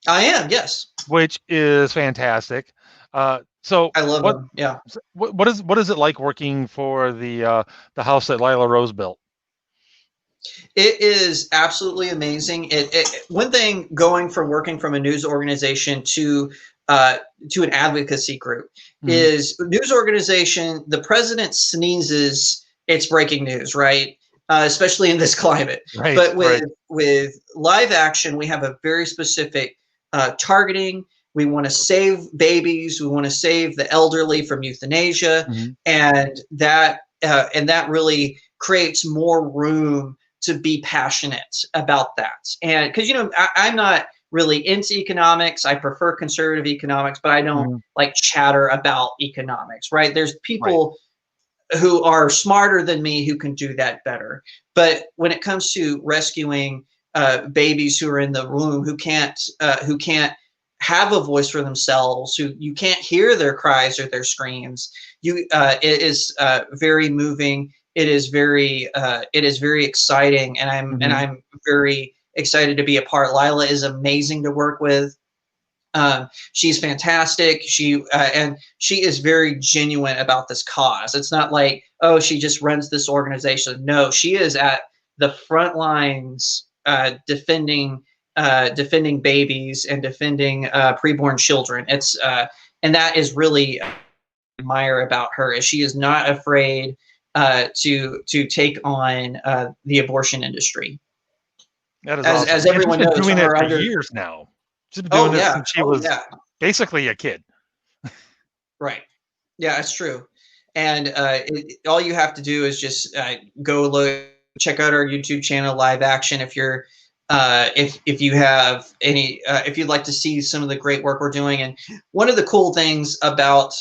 S2: I am, yes.
S1: Which is fantastic. So
S2: I love them. Yeah.
S1: What is it like working for the house that Lila Rose built?
S2: It is absolutely amazing. One thing, going from working from a news organization to an advocacy group, is news organization. The president sneezes, it's breaking news, right? Especially in this climate.
S1: Right,
S2: but with Live Action, we have a very specific targeting. We want to save babies. We want to save the elderly from euthanasia, and that really creates more room to be passionate about that. And because I'm not really into economics. I prefer conservative economics, but I don't like chatter about economics. Right? There's people who are smarter than me who can do that better. But when it comes to rescuing babies who are in the womb, who can't have a voice for themselves, who you can't hear their cries or their screams, it is very moving. it is very exciting, and I'm very excited to be a part. Lila is amazing to work with. She's fantastic. And she is very genuine about this cause. It's not like, oh, she just runs this organization. No, she is at the front lines, defending babies and defending preborn children. And that is really admire about her, is she is not afraid to take on the abortion industry.
S1: That is awesome.
S2: As everyone knows,
S1: doing it for years now. She's been doing this since she was basically a kid.
S2: Right. Yeah, it's true. And all you have to do is just go check out our YouTube channel, Live Action, if you're if you have any if you'd like to see some of the great work we're doing. And one of the cool things about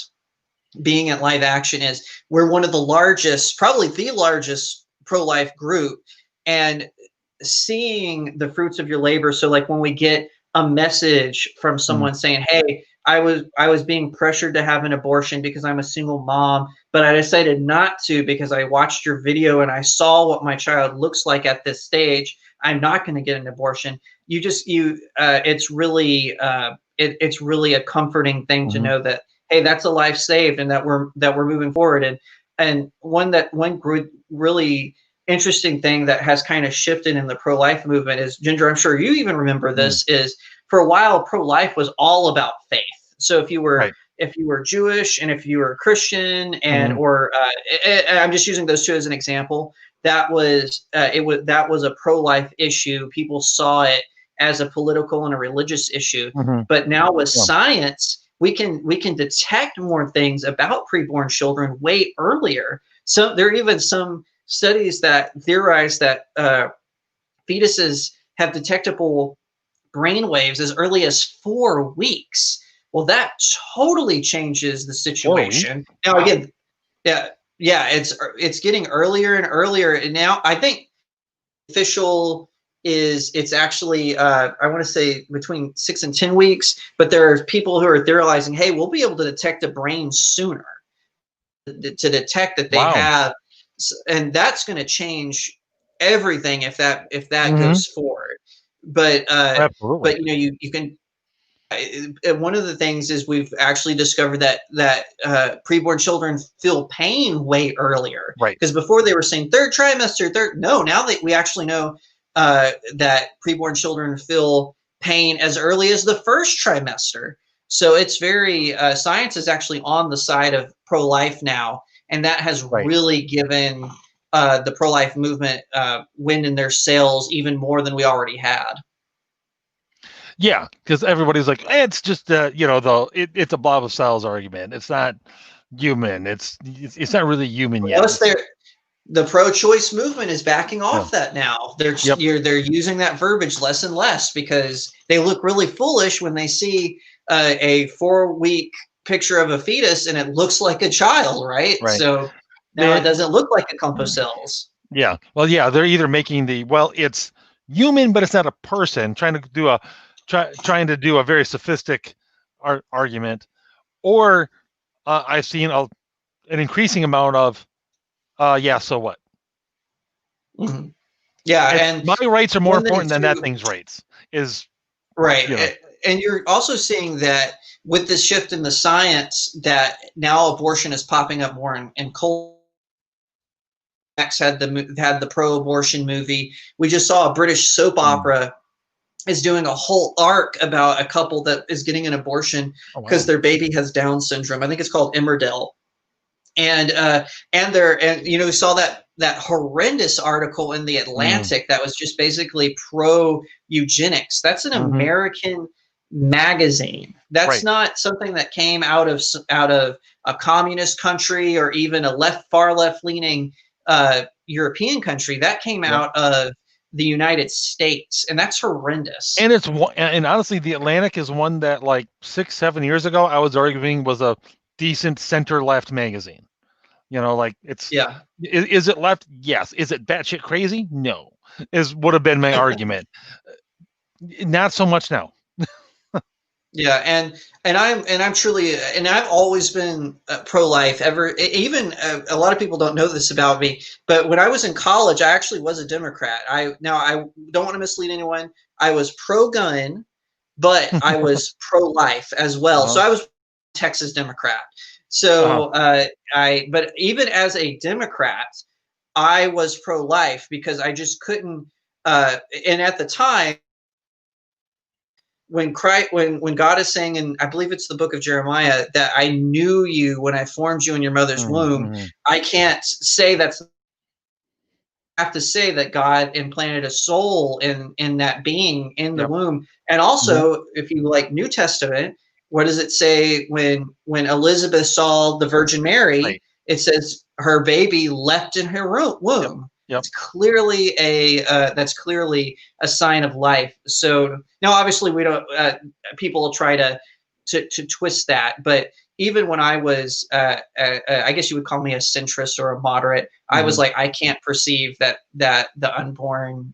S2: being at Live Action is we're one of the largest, probably the largest pro-life group, and seeing the fruits of your labor. So like when we get a message from someone saying, hey, I was being pressured to have an abortion because I'm a single mom, but I decided not to because I watched your video and I saw what my child looks like at this stage. I'm not going to get an abortion. It's really a comforting thing to know that, hey, that's a life saved, and that we're moving forward. And one really interesting thing that has kind of shifted in the pro-life movement is, Ginger, I'm sure you even remember this, is for a while pro-life was all about faith. So if you were Jewish and if you were Christian and I'm just using those two as an example, that was a pro-life issue. People saw it as a political and a religious issue. But now with science, we can detect more things about preborn children way earlier. So there are even some studies that theorize that fetuses have detectable brain waves as early as 4 weeks. Well, that totally changes the situation. Now, again, it's getting earlier and earlier. And now I think official it's actually I want to say between 6 and 10 weeks, but there are people who are theorizing, hey, we'll be able to detect a brain sooner, to detect that they have, and that's going to change everything if that goes forward. But you can. One of the things is we've actually discovered that preborn children feel pain way earlier.
S1: Right.
S2: Because before they were saying third trimester, now that we actually know that preborn children feel pain as early as the first trimester. So it's very science is actually on the side of pro-life now, and that has really given the pro-life movement wind in their sails even more than we already had.
S1: Yeah, because everybody's like, it's just it's a Bob of Sal's argument. It's not human. It's not really human yet.
S2: Plus, the pro-choice movement is backing off that now. They're using that verbiage less and less because they look really foolish when they see a 4-week picture of a fetus and it looks like a child, right? So now it doesn't look like a clump of cells.
S1: Yeah. Well, yeah, they're either making it's human, but it's not a person, trying to do a very sophisticated argument, or I've seen an increasing amount of, so what?
S2: Yeah, and
S1: my rights are more important than that thing's rights.
S2: Right. And you're also seeing that with this shift in the science, that now abortion is popping up more in culture. Max had the pro-abortion movie. We just saw a British soap opera is doing a whole arc about a couple that is getting an abortion because their baby has Down syndrome. I think it's called Emmerdale. And we saw that horrendous article in the Atlantic that was just basically pro eugenics. That's an American magazine. That's not something that came out of a communist country or even a far left leaning European country. That came out of the United States, and that's horrendous.
S1: And and honestly, the Atlantic is one that, like 6-7 years ago, I was arguing was a decent center left magazine. Is it left? Yes. Is it batshit crazy? No. Would have been my argument. Not so much now.
S2: Yeah, and I'm truly, and I've always been pro-life. Even a lot of people don't know this about me, but when I was in college, I actually was a Democrat. I don't want to mislead anyone. I was pro-gun, but I was pro-life as well. So
S1: Uh-huh.
S2: I was Texas Democrat.
S1: Uh-huh.
S2: So but even as a Democrat, I was pro-life because I just couldn't. And at the time, when Christ, when God is saying, and I believe it's the book of Jeremiah, that I knew you when I formed you in your mother's womb,
S1: Mm-hmm.
S2: I can't say that's. I have to say that God implanted a soul in that being in the
S1: Yep.
S2: womb. And
S1: Mm-hmm.
S2: also, if you like New Testament, what does it say when Elizabeth saw the Virgin Mary?
S1: Right.
S2: It says her baby leapt in her
S1: Yep.
S2: womb.
S1: Yep.
S2: That's clearly a sign of life. So now, obviously, we don't. People will try to twist that, but even when I was, I guess you would call me a centrist or a moderate, I was
S1: Mm-hmm.
S2: like, I can't perceive that the unborn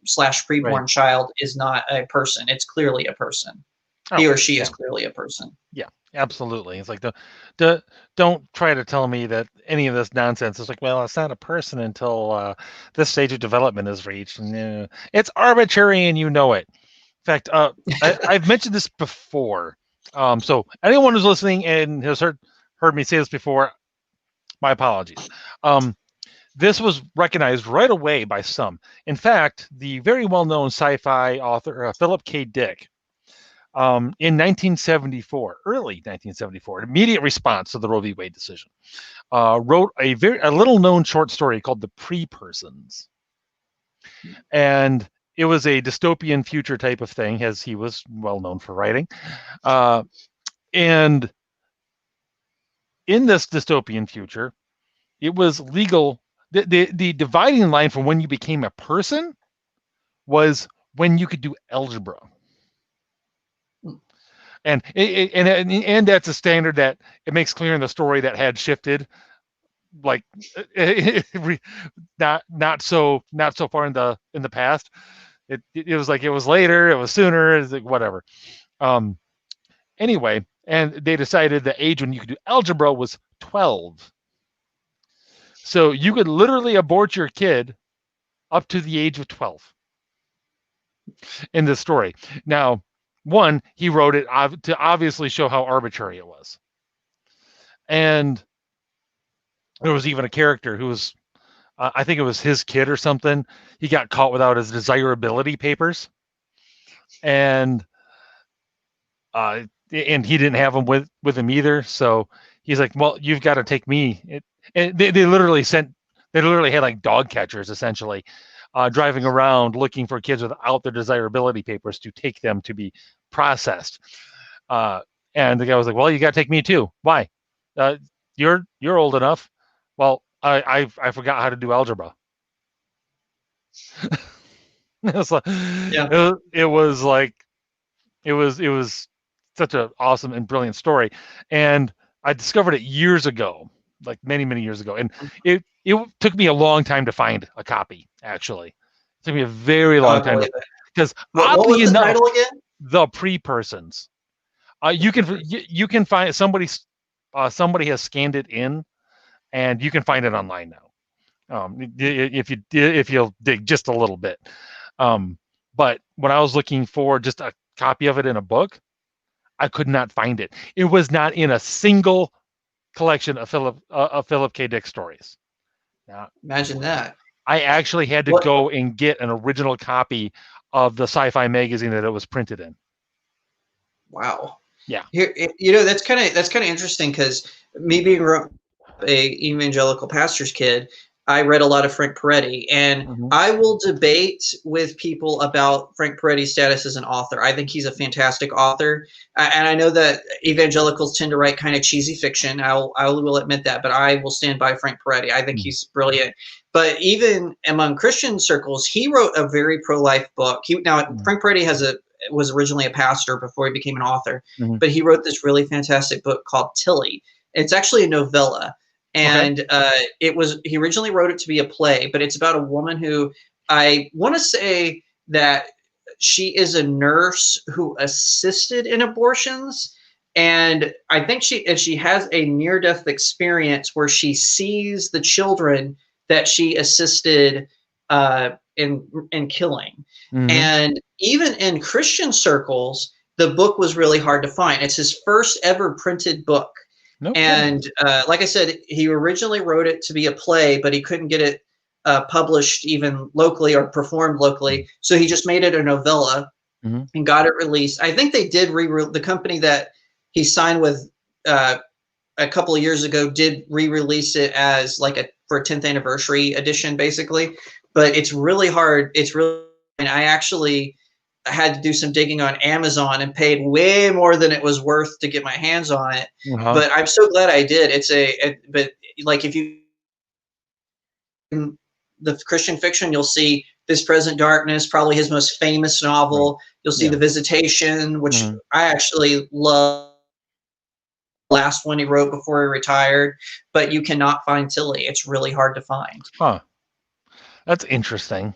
S2: slash
S1: Right.
S2: preborn child is not a person. It's clearly a person.
S1: Oh,
S2: He or she is
S1: yeah.
S2: clearly a person.
S1: Yeah, absolutely. It's like the don't try to tell me that any of this nonsense is like, well, it's not a person until this stage of development is reached, and it's arbitrary, and you know it. In fact, I've mentioned this before. So anyone who's listening and has heard me say this before, my apologies. This was recognized right away by some. In fact, the very well-known sci-fi author Philip K. Dick, in 1974, early 1974, an immediate response to the Roe v. Wade decision, wrote a little-known short story called "The Pre-Persons," and it was a dystopian future type of thing, as he was well known for writing. And in this dystopian future, it was legal. The dividing line from when you became a person was when you could do algebra. And that's a standard that it makes clear in the story that had shifted, like not so far in the past. It was like it was later, it was sooner, it's like whatever. Um, anyway, and they decided the age when you could do algebra was 12. So you could literally abort your kid up to the age of 12 in this story. Now, one, he wrote it to obviously show how arbitrary it was. And there was even a character who was, I think it was his kid or something. He got caught without his desirability papers, and and he didn't have them with him either. So he's like, "Well, you've got to take me." And they literally had like dog catchers essentially, driving around looking for kids without their desirability papers to take them to be processed. Uh, and the guy was like, "Well, you got to take me too. Why? Uh, you're old enough." Well, I forgot how to do algebra. it was like
S2: Yeah.
S1: it was like it was such an awesome and brilliant story, and I discovered it years ago, like many years ago, and it took me a long time to find a copy. Actually, it took me a very
S2: Oh, I
S1: long time
S2: believe it.
S1: because
S2: What was
S1: oddly
S2: the
S1: enough,
S2: title again?
S1: the Pre-Persons. You can find somebody has scanned it in, and you can find it online now. If you'll dig just a little bit. But when I was looking for just a copy of it in a book, I could not find it. It was not in a single collection of Philip K. Dick stories. Now,
S2: Imagine that.
S1: I actually had to
S2: What?
S1: go and get an original copy of the sci-fi magazine that it was printed in.
S2: Wow.
S1: Yeah.
S2: Here, that's kind of interesting because me being a evangelical pastor's kid, I read a lot of Frank Peretti, and
S1: Mm-hmm.
S2: I will debate with people about Frank Peretti's status as an author. I think he's a fantastic author, and I know that evangelicals tend to write kind of cheesy fiction. I will admit that, but I will stand by Frank Peretti. I think he's brilliant. But even among Christian circles, he wrote a very pro-life book. Frank Peretti was originally a pastor before he became an author,
S1: Mm-hmm.
S2: but he wrote this really fantastic book called Tilly. It's actually a novella,
S1: Okay.
S2: and he originally wrote it to be a play, but it's about a woman who, I want to say that she is a nurse who assisted in abortions. And I think she has a near-death experience where she sees the children that she assisted in killing. And even in Christian circles, the book was really hard to find. It's his first ever printed book.
S1: No
S2: and like I said, he originally wrote it to be a play, but he couldn't get it published even locally or performed locally. So he just made it a novella and got it released. I think they did the company that he signed with a couple of years ago did re-release it as like for a 10th anniversary edition, basically. But it's really hard. And I actually had to do some digging on Amazon and paid way more than it was worth to get my hands on it. But I'm so glad I did. But like if you the Christian fiction, you'll see This Present Darkness, probably his most famous novel. You'll see The Visitation, which I actually love. Last one he wrote before he retired, but you cannot find Tilly. It's really hard to find.
S1: Huh. That's interesting.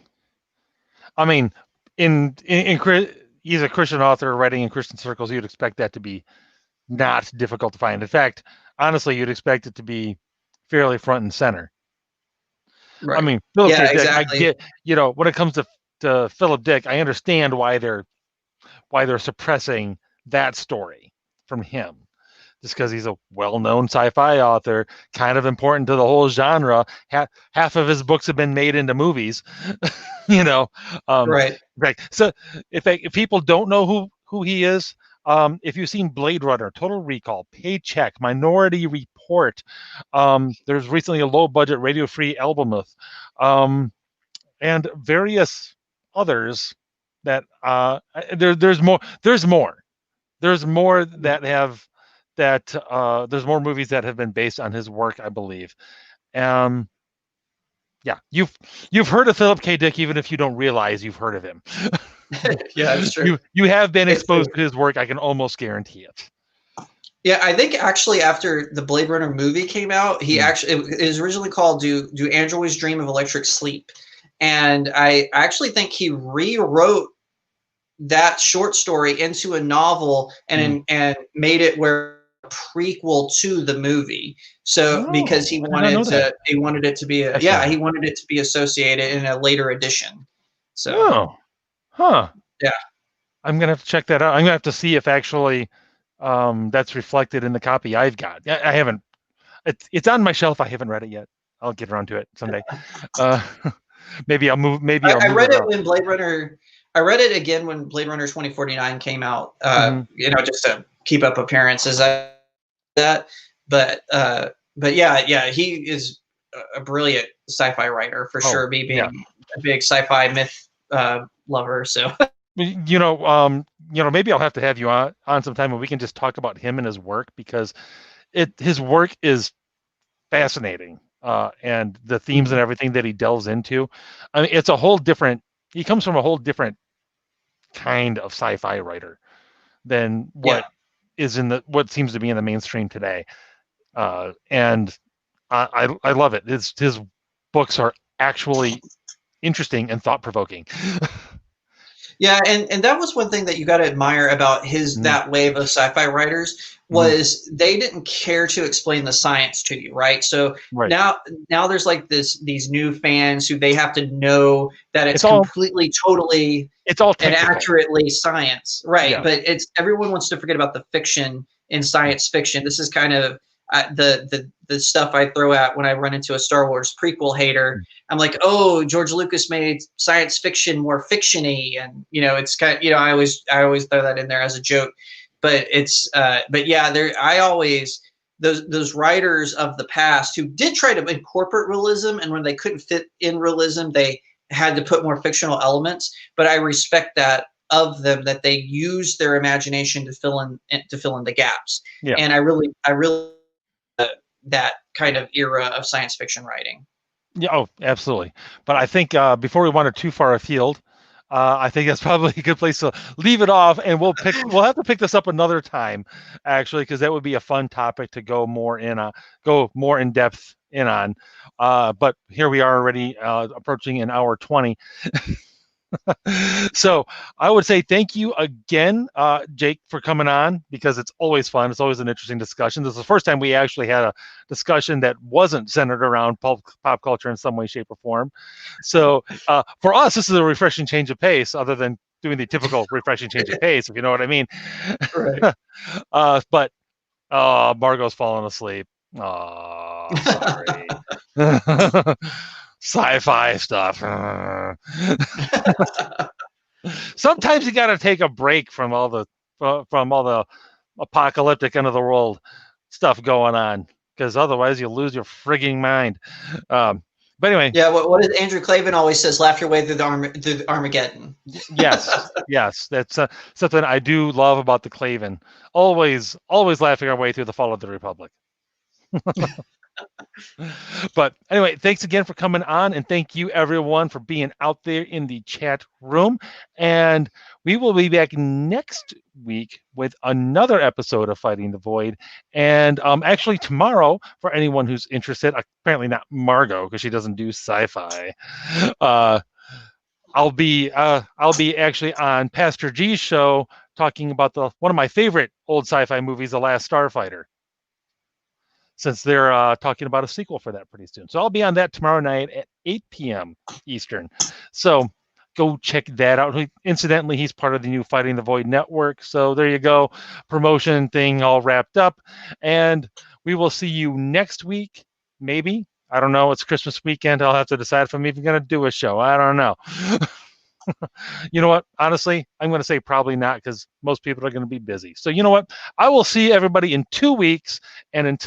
S1: I mean, he's a Christian author writing in Christian circles. You'd expect that to be not difficult to find. In fact, honestly, you'd expect it to be fairly front and center.
S2: Right.
S1: I mean, Philip K. Dick,
S2: exactly.
S1: I get, when it comes to Philip Dick, I understand why they're suppressing that story from him. Just because he's a well-known sci-fi author, kind of important to the whole genre. Half of his books have been made into movies,
S2: Right.
S1: Right. So if people don't know who he is, if you've seen Blade Runner, Total Recall, Paycheck, Minority Report, there's recently a low-budget Radio-Free Albemuth, and various others that there's more. There's more that have. There's more movies that have been based on his work, I believe. Yeah, you've heard of Philip K. Dick, even if you don't realize you've heard of him.
S2: Yeah, that's true.
S1: You have been exposed to his work. I can almost guarantee it.
S2: Yeah, I think actually after the Blade Runner movie came out, it was originally called "Do Androids Dream of Electric Sleep," and I actually think he rewrote that short story into a novel and made it where prequel to the movie. So because he wanted it to be he wanted it to be associated in a later edition. So yeah,
S1: I'm gonna have to check that out. I'm gonna have to see if actually that's reflected in the copy I've got. I haven't. It's on my shelf. I haven't read it yet. I'll get around to it someday. Maybe I'll move.
S2: I read it when Blade Runner. I read it again when Blade Runner 2049 came out. Just to keep up appearances. But yeah, he is a brilliant sci-fi writer for sure. Me being a big sci-fi myth lover, so
S1: maybe I'll have to have you on sometime and we can just talk about him and his work, because his work is fascinating, and the themes and everything that he delves into. I mean, it's a whole different. He comes from a whole different kind of sci-fi writer than what is what seems to be in the mainstream today. And I love it. His books are actually interesting and thought-provoking.
S2: Yeah, and that was one thing that you got to admire about that wave of sci-fi writers was they didn't care to explain the science to you, right? So now there's like these new fans who they have to know that it's completely, totally,
S1: it's all
S2: and accurately science, right? Yeah. But everyone wants to forget about the fiction in science fiction. This is kind of the stuff I throw at when I run into a Star Wars prequel hater. I'm like, oh, George Lucas made science fiction more fiction-y, and it's kind of, I always throw that in there as a joke. But those writers of the past who did try to incorporate realism, and when they couldn't fit in realism, they had to put more fictional elements. But I respect that of them, that they use their imagination to fill in the gaps. Yeah. And I really that kind of era of science fiction writing.
S1: Yeah, oh, absolutely. But I think before we wander too far afield, I think that's probably a good place to leave it off, and we'll have to pick this up another time, actually, because that would be a fun topic to go more in depth in on. But here we are already approaching an hour 20. So I would say thank you again, Jake, for coming on, because it's always fun. It's always an interesting discussion. This is the first time we actually had a discussion that wasn't centered around pop culture in some way, shape, or form. So for us, this is a refreshing change of pace, other than doing the typical refreshing change of pace, if you know what I mean.
S2: Right.
S1: But Margot's falling asleep. Oh, sorry. Sci-fi stuff. Sometimes you got to take a break from all the apocalyptic end of the world stuff going on, because otherwise you lose your frigging mind. But anyway,
S2: yeah. What does Andrew Clavin always says? Laugh your way through the Armageddon.
S1: yes, that's something I do love about the Clavin. Always laughing our way through the fall of the Republic. But anyway, thanks again for coming on, and thank you everyone for being out there in the chat room. And we will be back next week with another episode of Fighting the Void. And actually tomorrow, for anyone who's interested, apparently not Margot because she doesn't do sci-fi. I'll be actually on Pastor G's show talking about one of my favorite old sci-fi movies, The Last Starfighter, since they're talking about a sequel for that pretty soon. So I'll be on that tomorrow night at 8 p.m. Eastern. So go check that out. Incidentally, he's part of the new Fighting the Void network. So there you go. Promotion thing all wrapped up. And we will see you next week, maybe. I don't know. It's Christmas weekend. I'll have to decide if I'm even going to do a show. I don't know. You know what? Honestly, I'm going to say probably not, because most people are going to be busy. So you know what? I will see everybody in 2 weeks. And until